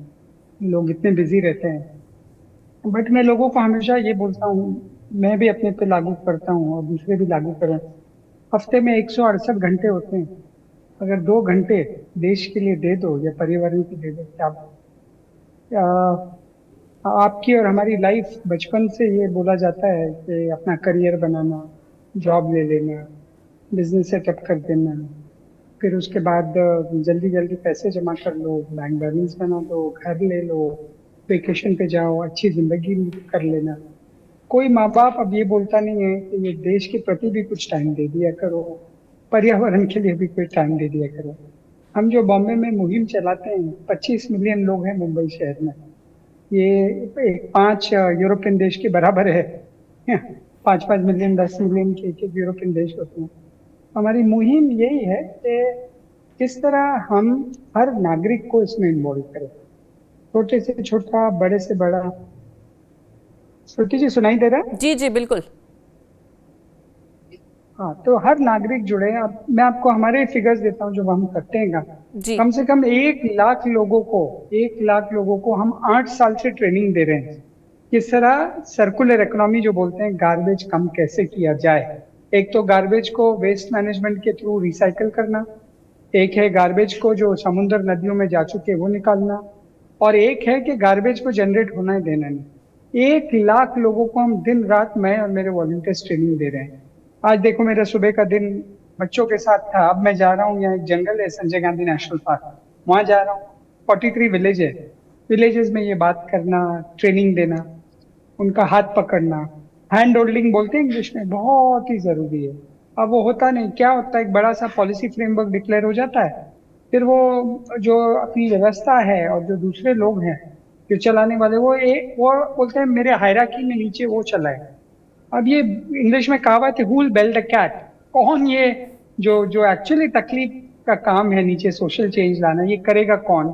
लोग इतने बिजी रहते हैं। बट मैं लोगों को हमेशा ये बोलता हूँ, मैं भी अपने पे लागू करता हूँ और दूसरे भी लागू करें। हफ्ते में 168 घंटे होते हैं, अगर 2 घंटे देश के लिए दे दो या पर्यावरण के दे दो, क्या आपकी और हमारी लाइफ। बचपन से ये बोला जाता है कि अपना करियर बनाना, जॉब ले लेना, बिजनेस सेटअप कर देना, फिर उसके बाद जल्दी जल्दी पैसे जमा कर लो, बैंक बैलेंस बना दो, घर ले लो, वेकेशन पे जाओ, अच्छी जिंदगी कर लेना। कोई माँ बाप अब ये बोलता नहीं है कि ये देश के प्रति भी कुछ टाइम दे दिया करो, पर्यावरण के लिए भी कोई टाइम दे दिया करो। हम जो बॉम्बे में मुहिम चलाते हैं, 25 मिलियन लोग हैं मुंबई शहर में, ये 5 यूरोपियन देश के बराबर है। 5-5 मिलियन, 10 मिलियन के एक यूरोपियन देश होते हैं। हमारी मुहिम यही है कि किस तरह हम हर नागरिक को इसमें इन्वॉल्व करें, छोटे से छोटा, बड़े से बड़ा। श्रुति जी सुनाई दे रहा है? जी जी बिल्कुल। हाँ, तो हर नागरिक जुड़े। अब मैं आपको हमारे फिगर्स देता हूँ जो हम करते हैं। कम से कम 1 लाख लोगों को हम 8 साल से ट्रेनिंग दे रहे हैं। किस तरह सर्कुलर इकोनॉमी जो बोलते हैं, गार्बेज कम कैसे किया जाए। एक तो गार्बेज को वेस्ट मैनेजमेंट के थ्रू रिसाइकल करना, एक है गार्बेज को जो समुद्र नदियों में जा चुके वो निकालना, और एक है कि गार्बेज को जनरेट होना देना नहीं। 1 लाख लोगों को हम दिन रात, मैं और मेरे वॉलंटियर्स ट्रेनिंग दे रहे हैं। आज देखो मेरा सुबह का दिन बच्चों के साथ था। अब मैं जा रहा हूँ, यहाँ एक जंगल है संजय गांधी नेशनल पार्क, वहां जा रहा हूँ। 43 विलेज है, विलेजेस में ये बात करना, ट्रेनिंग देना, उनका हाथ पकड़ना, हैंड होल्डिंग बोलते हैं इंग्लिश में, बहुत ही जरूरी है। अब वो होता नहीं, क्या होता है, एक बड़ा सा पॉलिसी फ्रेमवर्क डिक्लेयर हो जाता है, फिर वो जो अपनी व्यवस्था है और जो दूसरे लोग हैं जो चलाने वाले, वो बोलते हैं मेरे हायरार्की में नीचे वो चला है। अब ये इंग्लिश में कहावत है, who will bell the cat, कौन ये जो जो एक्चुअली तकलीफ का काम है नीचे सोशल चेंज लाना, ये करेगा कौन?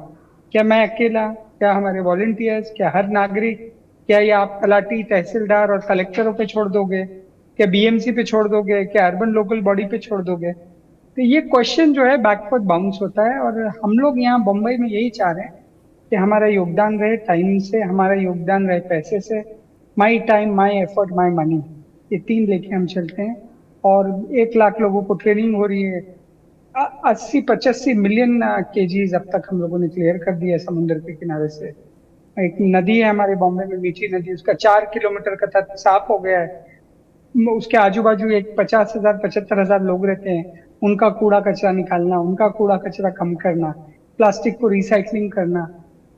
क्या मैं अकेला, क्या हमारे वॉलंटियर्स, क्या हर नागरिक, क्या ये आप तलाटी, तहसीलदार और कलेक्टरों पे छोड़ दोगे, क्या बीएमसी पे छोड़ दोगे, क्या अर्बन लोकल बॉडी पे छोड़ दोगे? तो ये क्वेश्चन जो है बैकवर्ड बाउंस होता है, और हम लोग यहाँ बम्बई में यही चाह रहे हैं कि हमारा योगदान रहे टाइम से, हमारा योगदान रहे पैसे से। My time, my effort, my money, ये 3 लेके हम चलते हैं। और 1 लाख लोगों को ट्रेनिंग हो रही है। 80-85 मिलियन केजीज अब तक हम लोगों ने क्लियर कर दिया है समुद्र के किनारे से। एक नदी है हमारे बॉम्बे में, मीठी नदी, उसका 4 किलोमीटर का तट साफ हो गया है। उसके आजू बाजू एक 50,000-75,000 लोग रहते हैं, उनका कूड़ा कचरा निकालना, उनका कूड़ा कचरा कम करना, प्लास्टिक को रिसाइकलिंग करना।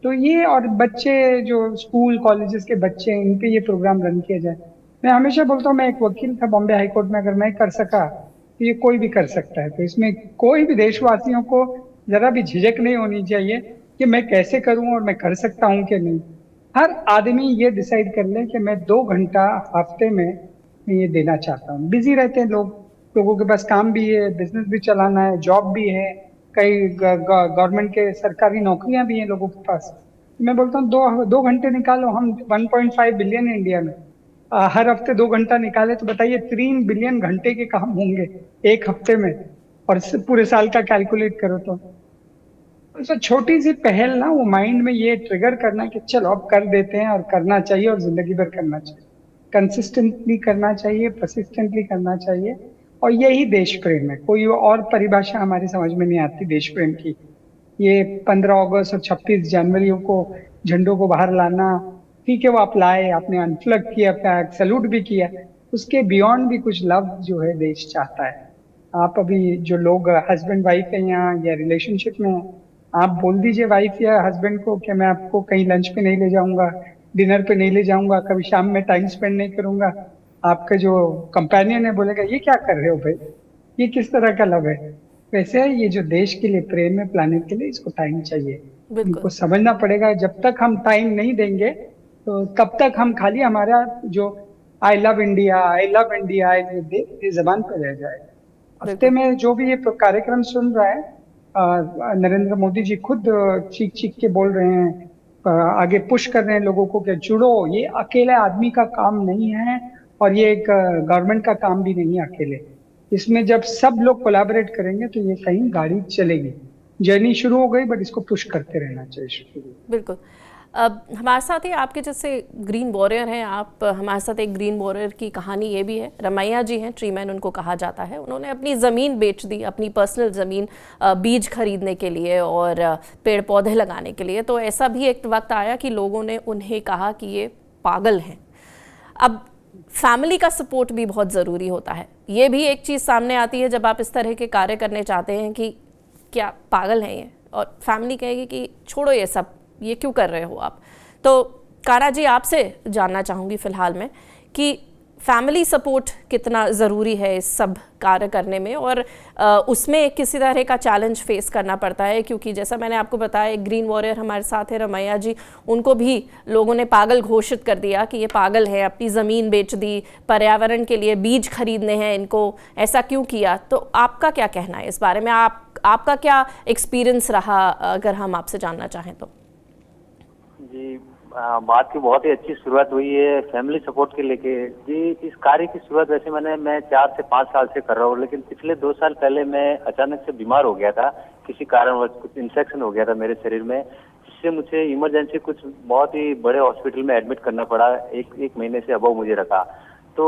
तो ये, और बच्चे जो स्कूल कॉलेजेस के बच्चे हैं, इन पे ये प्रोग्राम रन किया जाए। मैं हमेशा बोलता हूँ, मैं एक वकील था बॉम्बे हाई कोर्ट में, अगर मैं कर सका तो ये कोई भी कर सकता है। तो इसमें कोई भी देशवासियों को जरा भी झिझक नहीं होनी चाहिए कि मैं कैसे करूं और मैं कर सकता हूं कि नहीं। हर आदमी ये डिसाइड कर ले कि मैं 2 घंटा हफ्ते में मैं ये देना चाहता हूँ। बिजी रहते हैं लोग, लोगों के पास काम भी है, बिजनेस भी चलाना है, जॉब भी है, कई गवर्नमेंट के सरकारी नौकरियां भी हैं लोगों के पास। मैं बोलता हूँ 2 घंटे निकालो। हम 1.5 बिलियन है इंडिया में, हर हफ्ते 2 घंटा निकाले तो बताइए 3 बिलियन घंटे के काम होंगे एक हफ्ते में, और पूरे साल का कैलकुलेट करो तो छोटी सी पहल ना, वो माइंड में ये ट्रिगर करना कि चलो अब कर देते हैं, और करना चाहिए, और जिंदगी भर करना चाहिए, कंसिस्टेंटली करना चाहिए, परसिस्टेंटली करना चाहिए। और यही देश प्रेम है, कोई और परिभाषा हमारी समझ में नहीं आती देश प्रेम की। ये 15 अगस्त और 26 जनवरी को झंडों को बाहर लाना, ठीक है, वो आप लाए, आपने अनफ्लग किया, फ्लैग सैल्यूट भी किया, उसके बियॉन्ड भी कुछ लव जो है देश चाहता है। आप अभी जो लोग हस्बैंड वाइफ है यहाँ या रिलेशनशिप में हैं, आप बोल दीजिए वाइफ या हस्बैंड को कि मैं आपको कहीं लंच पे नहीं ले जाऊंगा, डिनर पे नहीं ले जाऊंगा, कभी शाम में टाइम स्पेंड नहीं करूंगा। आपका जो कंपेनियन है बोलेगा ये क्या कर रहे हो भाई, ये किस तरह का लव है? वैसे है ये जो देश के लिए प्रेम है, प्लानिट के लिए, इसको टाइम चाहिए, बिल्कुल। इनको समझना पड़ेगा। जब तक हम टाइम नहीं देंगे तो तब तक हम खाली हमारा जो I love India, I love India, ये जबान पर रह जाएगा। हफ्ते में जो भी ये कार्यक्रम सुन रहा है, नरेंद्र मोदी जी खुद चीख चीख के बोल रहे हैं, आगे पुश कर रहे हैं लोगों को कि जुड़ो। ये अकेले आदमी का काम नहीं है, और ये एक गवर्नमेंट का काम भी नहीं है अकेले। इसमें जब सब लोग कोलैबोरेट करेंगे तो ये कहीं गाड़ी चलेगी। जर्नी शुरू हो गई, बट इसको पुश करते रहना चाहिए। बिल्कुल। अब हमारे साथ ही आपके जैसे ग्रीन वॉरियर हैं, आप हमारे साथ एक ग्रीन वॉरियर की कहानी ये भी है। रमैया जी हैं, ट्रीमैन उनको कहा जाता है। उन्होंने अपनी ज़मीन बेच दी, अपनी पर्सनल ज़मीन बीज खरीदने के लिए और पेड़ पौधे लगाने के लिए। तो ऐसा भी एक वक्त आया कि लोगों ने उन्हें कहा कि ये पागल हैं। अब फैमिली का सपोर्ट भी बहुत ज़रूरी होता है। ये भी एक चीज़ सामने आती है जब आप इस तरह के कार्य करने चाहते हैं कि क्या पागल हैं ये, और फैमिली कहेगी कि छोड़ो ये सब, ये क्यों कर रहे हो आप। तो कारा जी, आपसे जानना चाहूँगी फ़िलहाल में कि फैमिली सपोर्ट कितना ज़रूरी है इस सब कार्य करने में, और उसमें किसी तरह का चैलेंज फेस करना पड़ता है, क्योंकि जैसा मैंने आपको बताया एक ग्रीन वॉरियर हमारे साथ है रमैया जी, उनको भी लोगों ने पागल घोषित कर दिया कि ये पागल है, अपनी ज़मीन बेच दी, पर्यावरण के लिए बीज खरीदने हैं इनको, ऐसा क्यों किया। तो आपका क्या कहना है इस बारे में, आपका क्या एक्सपीरियंस रहा, अगर हम आपसे जानना चाहें तो। जी, बात की बहुत ही अच्छी शुरुआत हुई है फैमिली सपोर्ट के लेके। जी, इस कार्य की शुरुआत वैसे मैं 4 से 5 साल से कर रहा हूँ, लेकिन पिछले 2 साल पहले मैं अचानक से बीमार हो गया था, किसी कारणवश कुछ इन्फेक्शन हो गया था मेरे शरीर में, जिससे मुझे इमरजेंसी कुछ बहुत ही बड़े हॉस्पिटल में एडमिट करना पड़ा। एक महीने से अबव मुझे रखा, तो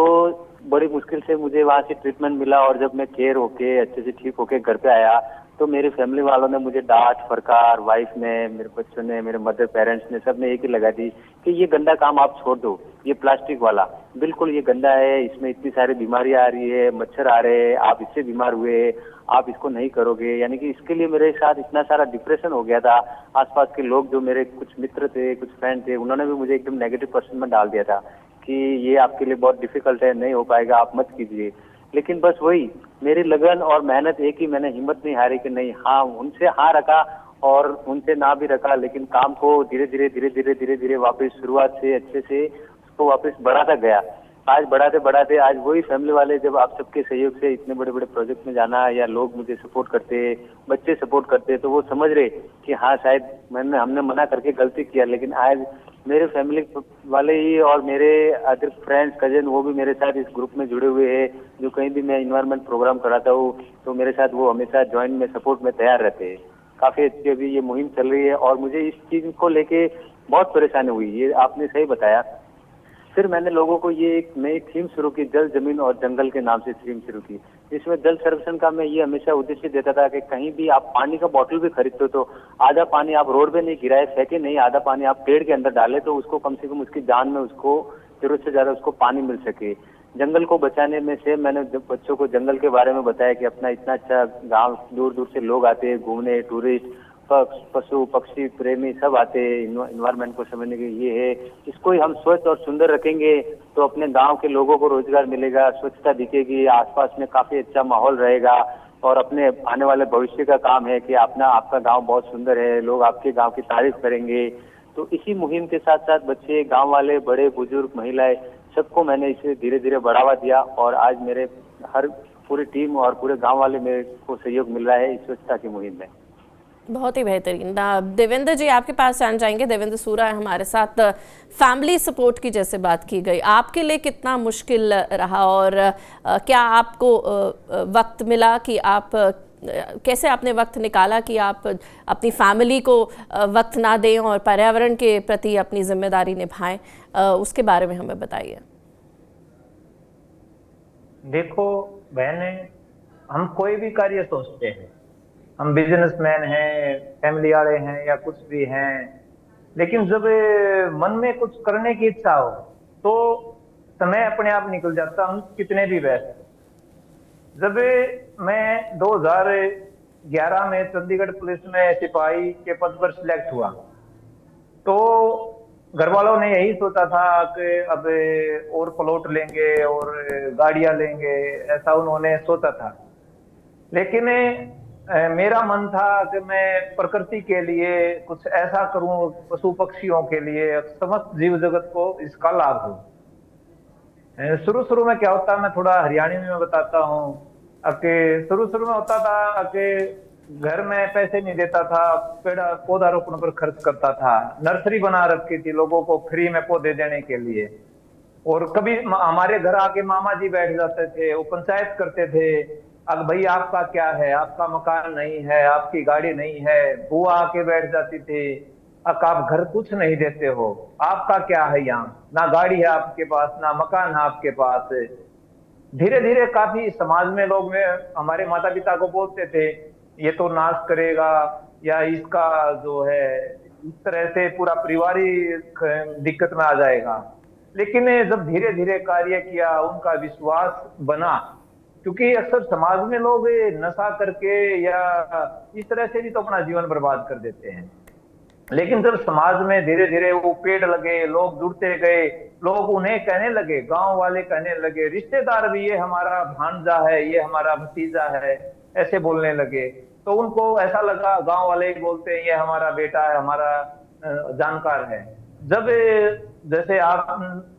बड़ी मुश्किल से मुझे वहाँ से ट्रीटमेंट मिला, और जब मैं केयर होके अच्छे से ठीक होके घर पे आया तो मेरे फैमिली वालों ने मुझे डांट फटकार, वाइफ ने, मेरे बच्चों ने, मेरे मदर पेरेंट्स ने, सब ने एक ही लगा दी कि ये गंदा काम आप छोड़ दो, ये प्लास्टिक वाला बिल्कुल ये गंदा है, इसमें इतनी सारी बीमारियां आ रही है, मच्छर आ रहे हैं, आप इससे बीमार हुए, आप इसको नहीं करोगे। यानी कि इसके लिए मेरे साथ इतना सारा डिप्रेशन हो गया था। आसपास के लोग जो मेरे कुछ मित्र थे, कुछ फ्रेंड थे, उन्होंने भी मुझे एकदम नेगेटिव पर्सन में डाल दिया था कि ये आपके लिए बहुत डिफिकल्ट है, नहीं हो पाएगा, आप मत कीजिए। लेकिन बस वही मेरी लगन और मेहनत एक ही, मैंने हिम्मत नहीं हारी कि नहीं, हाँ उनसे हाँ रखा और उनसे ना भी रखा, लेकिन काम को धीरे धीरे वापस शुरुआत से अच्छे से उसको वापस बढ़ाता गया। आज बढ़ाते बढ़ाते आज वही फैमिली वाले, जब आप सबके सहयोग से इतने बड़े बड़े प्रोजेक्ट में जाना, या लोग मुझे सपोर्ट करते, बच्चे सपोर्ट करते, तो वो समझ रहे कि हाँ शायद हमने मना करके गलती किया। लेकिन आज मेरे फैमिली वाले ही और मेरे अदर फ्रेंड्स कजन वो भी मेरे साथ इस ग्रुप में जुड़े हुए हैं। जो कहीं भी मैं इन्वायरमेंट प्रोग्राम कराता हूँ तो मेरे साथ वो हमेशा ज्वाइन में सपोर्ट में तैयार रहते हैं। काफी अच्छी अभी ये मुहिम चल रही है और मुझे इस चीज को लेके बहुत परेशानी हुई, ये आपने सही बताया। फिर मैंने लोगों को ये एक नई थीम शुरू की, जल जमीन और जंगल के नाम से थीम शुरू की, जिसमें जल संरक्षण का मैं ये हमेशा उद्देश्य देता था कि कहीं भी आप पानी का बोतल भी खरीदते हो तो आधा पानी आप रोड पे नहीं गिराए, फेंके नहीं, आधा पानी आप पेड़ के अंदर डाले तो उसको कम से कम उसकी जान में उसको जरूरत से ज्यादा उसको पानी मिल सके। जंगल को बचाने में से मैंने जब बच्चों को जंगल के बारे में बताया कि अपना इतना अच्छा गाँव, दूर दूर से लोग आते हैं घूमने, टूरिस्ट, पशु पक्षी प्रेमी सब आते हैं इन्वायरमेंट को समझने के। ये है, इसको ही हम स्वच्छ और सुंदर रखेंगे तो अपने गांव के लोगों को रोजगार मिलेगा, स्वच्छता दिखेगी, आसपास में काफी अच्छा माहौल रहेगा और अपने आने वाले भविष्य का काम है कि आपका गांव बहुत सुंदर है, लोग आपके गांव की तारीफ करेंगे। तो इसी मुहिम के साथ साथ बच्चे, गाँव वाले, बड़े बुजुर्ग, महिलाएं, सबको मैंने इसे धीरे धीरे बढ़ावा दिया और आज मेरे हर पूरी टीम और पूरे गाँव वाले मेरे को सहयोग मिल रहा है इस स्वच्छता की मुहिम में। बहुत ही बेहतरीन। देवेंद्र जी आपके पास जान जाएंगे, देवेंद्र सूरा है हमारे साथ। फैमिली सपोर्ट की जैसे बात की गई, आपके लिए कितना मुश्किल रहा और क्या आपको वक्त मिला कि आप कैसे आपने वक्त निकाला कि आप अपनी फैमिली को वक्त ना दें और पर्यावरण के प्रति अपनी जिम्मेदारी निभाएं, उसके बारे में हमें बताइए। देखो बहने, हम कोई भी कार्य सोचते हैं, हम बिजनेसमैन हैं, फैमिली वाले हैं या कुछ भी हैं, लेकिन जब मन में कुछ करने की इच्छा हो तो समय अपने आप निकल जाता, हम कितने भी व्यस्त। जब मैं 2011 में चंडीगढ़ पुलिस में सिपाही के पद पर सिलेक्ट हुआ तो घर वालों ने यही सोचा था कि अब और प्लॉट लेंगे और गाड़ियां लेंगे, ऐसा उन्होंने सोचा था। लेकिन मेरा मन था कि मैं प्रकृति के लिए कुछ ऐसा करूं, पशु पक्षियों के लिए, समस्त जीव जगत को इसका लाभ हो। शुरू में क्या होता है, मैं थोड़ा हरियाणी में बताता हूँ कि शुरू में होता था कि घर में पैसे नहीं देता था, पेड़ पौधा रोपण पर खर्च करता था, नर्सरी बना रखी थी लोगों को फ्री में पौधे देने के लिए। और कभी हमारे घर आके मामा जी बैठ जाते थे, वो पंचायत करते थे, अब भाई आपका क्या है, आपका मकान नहीं है, आपकी गाड़ी नहीं है। बुआ आके बैठ जाती थी, अब आप घर कुछ नहीं देते हो, आपका क्या है, यहाँ ना गाड़ी है आपके पास, ना मकान है आपके पास। धीरे धीरे काफी समाज में लोग हमारे माता पिता को बोलते थे ये तो नाश करेगा या इसका जो है इस तरह से पूरा परिवार ही दिक्कत में आ जाएगा। लेकिन जब धीरे धीरे कार्य किया, उनका विश्वास बना, क्योंकि अक्सर समाज में लोग नशा करके या इस तरह से भी तो अपना जीवन बर्बाद कर देते हैं। लेकिन जब समाज में धीरे धीरे वो पेड़ लगे, लोग जुड़ते गए, लोग उन्हें कहने लगे, गांव वाले कहने लगे, रिश्तेदार भी ये हमारा भांजा है, ये हमारा भतीजा है, ऐसे बोलने लगे। तो उनको ऐसा लगा, गांव वाले बोलते हैं ये हमारा बेटा है, हमारा जानकार है। जब जैसे आप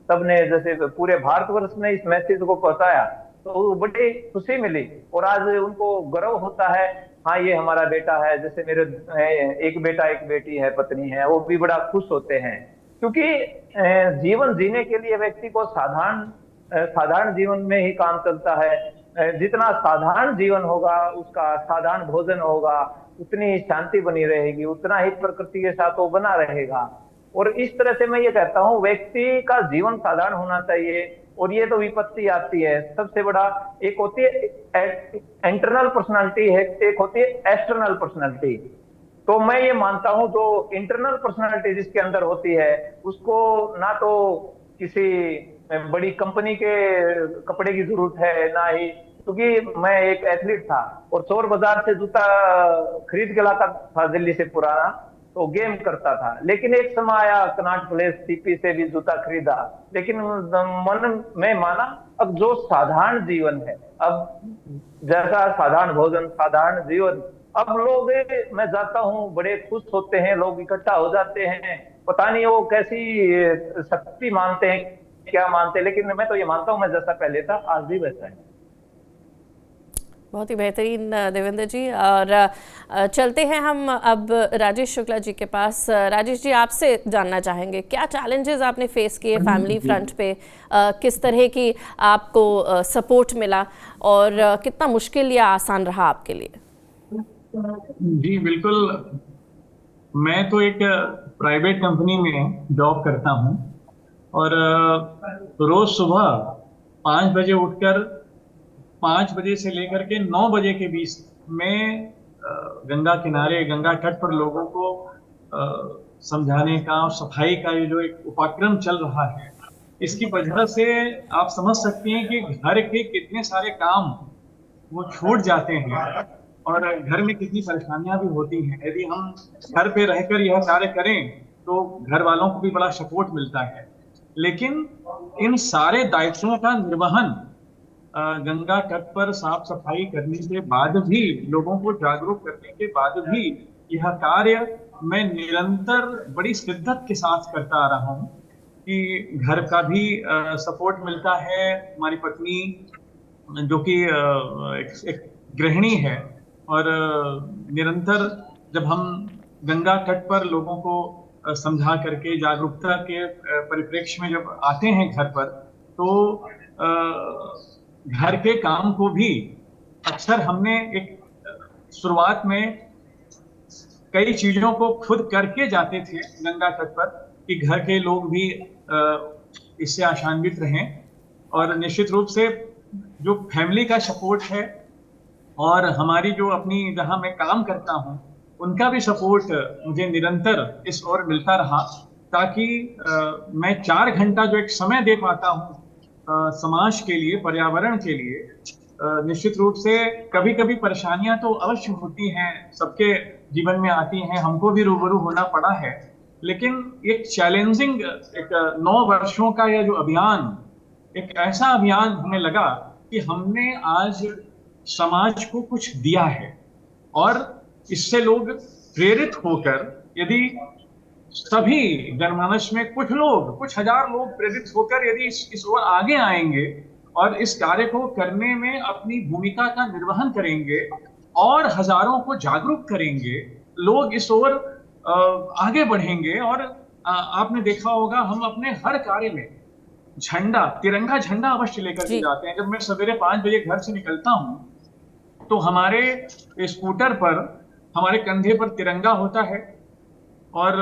सबने जैसे पूरे भारतवर्ष में इस मैसेज को पहुंचाया तो बड़ी खुशी मिली और आज उनको गर्व होता है, हाँ ये हमारा बेटा है। जैसे मेरे एक बेटा एक बेटी है, पत्नी है, वो भी बड़ा खुश होते हैं। क्योंकि जीवन जीने के लिए व्यक्ति को साधारण जीवन में ही काम चलता है। जितना साधारण जीवन होगा, उसका साधारण भोजन होगा, उतनी शांति बनी रहेगी, उतना ही प्रकृति के साथ वो बना रहेगा। और इस तरह से मैं ये कहता हूँ, व्यक्ति का जीवन साधारण होना चाहिए। और ये तो विपत्ति आती है, सबसे बड़ा एक होती है इंटरनल पर्सनालिटी है, एक होती है एक्सटर्नल पर्सनालिटी। तो मैं ये मानता हूं जो इंटरनल पर्सनालिटी जिसके अंदर होती है उसको ना तो किसी बड़ी कंपनी के कपड़े की जरूरत है ना ही, क्योंकि मैं एक एथलीट था और चोर बाजार से जूता खरीद के लाता था दिल्ली से पुराना, तो गेम करता था। लेकिन एक समय आया कनॉट प्लेस सीपी से भी जूता खरीदा, लेकिन मन में माना अब जो साधारण जीवन है, अब जैसा साधारण भोजन साधारण जीवन, अब लोग मैं जाता हूँ बड़े खुश होते हैं, लोग इकट्ठा हो जाते हैं, पता नहीं वो कैसी शक्ति मानते हैं क्या मानते हैं, लेकिन मैं तो ये मानता हूँ मैं जैसा पहले था आज भी वैसा है। बहुत ही बेहतरीन देवेंद्र जी। और चलते हैं हम अब राजेश शुक्ला जी के पास। राजेश जी, आपसे जानना चाहेंगे क्या चैलेंजेस आपने फेस किए फैमिली फ्रंट पे, किस तरह की आपको सपोर्ट मिला और कितना मुश्किल या आसान रहा आपके लिए? जी बिल्कुल, मैं तो एक प्राइवेट कंपनी में जॉब करता हूँ और रोज सुबह 5 बजे उठकर 5 बजे से लेकर के 9 बजे के बीच में गंगा किनारे, गंगा तट पर लोगों को समझाने का और सफाई का ये जो एक उपक्रम चल रहा है, इसकी वजह से आप समझ सकते हैं कि घर के कितने सारे काम वो छूट जाते हैं और घर में कितनी परेशानियां भी होती हैं। यदि हम घर पे रहकर यह कार्य करें तो घर वालों को भी बड़ा सपोर्ट मिलता है, लेकिन इन सारे दायित्वों का निर्वहन गंगा तट पर साफ सफाई करने के बाद भी, लोगों को जागरूक करने के बाद भी यह कार्य मैं निरंतर बड़ी शिद्दत के साथ करता आ रहा हूँ कि घर का भी सपोर्ट मिलता है। हमारी पत्नी जो कि एक गृहिणी है और निरंतर जब हम गंगा तट पर लोगों को समझा करके जागरूकता के परिप्रेक्ष्य में जब आते हैं घर पर, तो घर के काम को भी अक्सर हमने एक शुरुआत में कई चीजों को खुद करके जाते थे गंगा तट पर कि घर के लोग भी इससे आशान्वित रहें। और निश्चित रूप से जो फैमिली का सपोर्ट है और हमारी जो अपनी जहां मैं काम करता हूं उनका भी सपोर्ट मुझे निरंतर इस ओर मिलता रहा, ताकि मैं 4 घंटा जो एक समय दे पाता हूं समाज के लिए, पर्यावरण के लिए। निश्चित रूप से कभी कभी परेशानियां तो अवश्य होती हैं, सबके जीवन में आती हैं, हमको भी रूबरू होना पड़ा है, लेकिन एक चैलेंजिंग एक 9 वर्षों का यह जो अभियान, एक ऐसा अभियान हमें लगा कि हमने आज समाज को कुछ दिया है और इससे लोग प्रेरित होकर, यदि सभी जनमानस में कुछ लोग, कुछ हजार लोग प्रेरित होकर यदि इस ओर आगे आएंगे और इस कार्य को करने में अपनी भूमिका का निर्वहन करेंगे और हजारों को जागरूक करेंगे, लोग इस ओर आगे बढ़ेंगे। और आपने देखा होगा हम अपने हर कार्य में झंडा, तिरंगा झंडा अवश्य लेकर के जाते हैं। जब मैं सवेरे 5 बजे घर से निकलता हूं तो हमारे स्कूटर पर, हमारे कंधे पर तिरंगा होता है और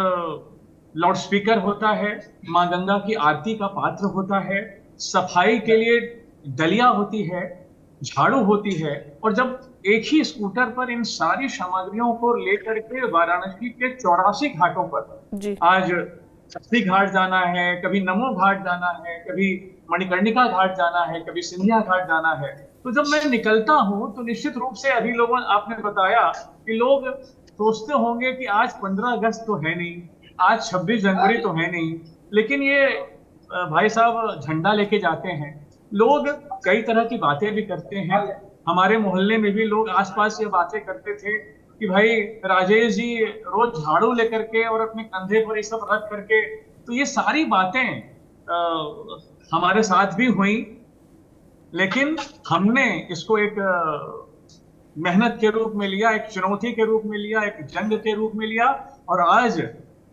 लाउड स्पीकर होता है, माँ गंगा की आरती का पात्र होता है, सफाई के लिए डलिया होती है, झाड़ू होती है। और जब एक ही स्कूटर पर इन सारी सामग्रियों को लेकर के वाराणसी के 84 घाटों पर, आज शक्ति घाट जाना है, कभी नमो घाट जाना है, कभी मणिकर्णिका घाट जाना है, कभी सिंधिया घाट जाना है, तो जब मैं निकलता हूं तो निश्चित रूप से अभी लोगों, आपने बताया कि लोग सोचते होंगे कि आज 15 अगस्त तो है नहीं, आज 26 जनवरी तो है नहीं, लेकिन ये भाई साहब झंडा लेके जाते हैं। लोग कई तरह की बातें भी करते हैं, हमारे मोहल्ले में भी लोग आसपास ये बातें करते थे कि भाई राजेश जी रोज झाड़ू लेकर के और अपने कंधे पर ये सब रख करके, तो ये सारी बातें हमारे साथ भी हुई, लेकिन हमने इसको एक मेहनत के रूप में लिया, एक चुनौती के रूप में लिया, एक जंग के रूप में लिया। और आज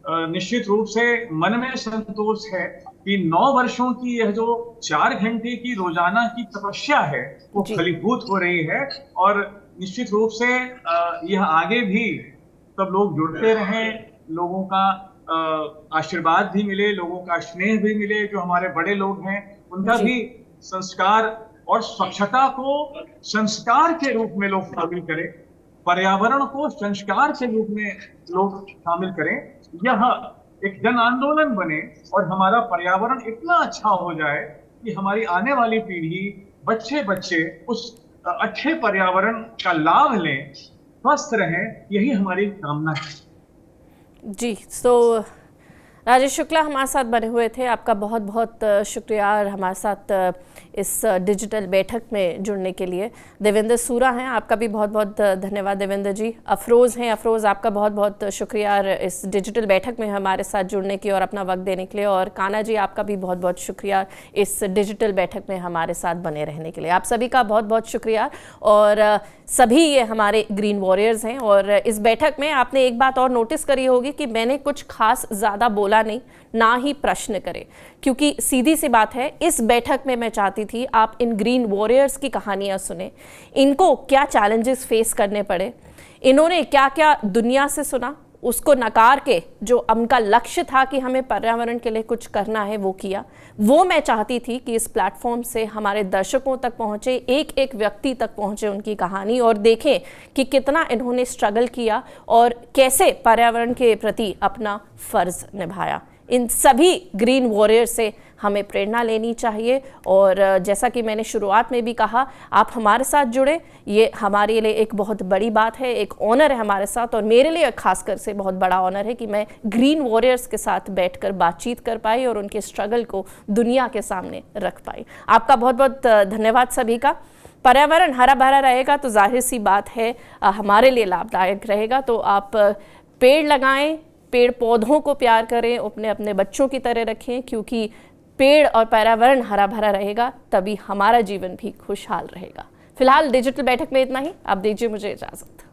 निश्चित रूप से मन में संतोष है कि 9 वर्षों की यह जो 4 घंटे की रोजाना की तपस्या है वो फलीभूत हो रही है। और निश्चित रूप से यह आगे भी सब लोग जुड़ते रहें, लोगों का आशीर्वाद भी मिले, लोगों का स्नेह भी मिले, जो हमारे बड़े लोग हैं उनका भी संस्कार और स्वच्छता को संस्कार के रूप में लोग शामिल करें, पर्यावरण को संस्कार के रूप में लोग शामिल करें, यह एक जन आंदोलन बने और हमारा पर्यावरण इतना अच्छा हो जाए कि हमारी आने वाली पीढ़ी, बच्चे बच्चे उस अच्छे पर्यावरण का लाभ लें, स्वस्थ रहें, यही हमारी कामना है। जी, तो राजेश शुक्ला हमारे साथ बने हुए थे, आपका बहुत बहुत शुक्रिया और हमारे साथ इस डिजिटल बैठक में जुड़ने के लिए। देवेंद्र सूरा हैं, आपका भी बहुत बहुत धन्यवाद देवेंद्र जी। अफरोज़ हैं, अफरोज़ आपका बहुत बहुत शुक्रिया इस डिजिटल बैठक में हमारे साथ जुड़ने की और अपना वक्त देने के लिए। और कान्हा जी, आपका भी बहुत बहुत शुक्रिया इस डिजिटल बैठक में हमारे साथ बने रहने के लिए। आप सभी का बहुत बहुत शुक्रिया। और सभी ये हमारे ग्रीन वॉरियर्स हैं। और इस बैठक में आपने एक बात और नोटिस करी होगी कि मैंने कुछ खास ज़्यादा बोला नहीं, ना ही प्रश्न करे, क्योंकि सीधी सी बात है, इस बैठक में मैं चाहती थी आप इन ग्रीन वॉरियर्स की कहानियां सुने, इनको क्या चैलेंजेस फेस करने पड़े, इन्होंने क्या क्या दुनिया से सुना, उसको नकार के जो उनका लक्ष्य था कि हमें पर्यावरण के लिए कुछ करना है वो किया। वो मैं चाहती थी कि इस प्लेटफॉर्म से हमारे दर्शकों तक पहुँचे, एक एक व्यक्ति तक पहुँचे उनकी कहानी, और देखें कि कितना इन्होंने स्ट्रगल किया और कैसे पर्यावरण के प्रति अपना फ़र्ज़ निभाया। इन सभी ग्रीन वॉरियर से हमें प्रेरणा लेनी चाहिए। और जैसा कि मैंने शुरुआत में भी कहा, आप हमारे साथ जुड़े, ये हमारे लिए एक बहुत बड़ी बात है, एक ऑनर है हमारे साथ। और मेरे लिए खासकर से बहुत बड़ा ऑनर है कि मैं ग्रीन वॉरियर्स के साथ बैठकर बातचीत कर पाई और उनके स्ट्रगल को दुनिया के सामने रख पाई। आपका बहुत बहुत धन्यवाद सभी का। पर्यावरण हरा भरा रहेगा तो जाहिर सी बात है हमारे लिए लाभदायक रहेगा। तो आप पेड़ लगाएं, पेड़ पौधों को प्यार करें, अपने अपने बच्चों की तरह रखें, क्योंकि पेड़ और पर्यावरण हरा भरा रहेगा तभी हमारा जीवन भी खुशहाल रहेगा। फिलहाल डिजिटल बैठक में इतना ही, आप दीजिए मुझे इजाज़त।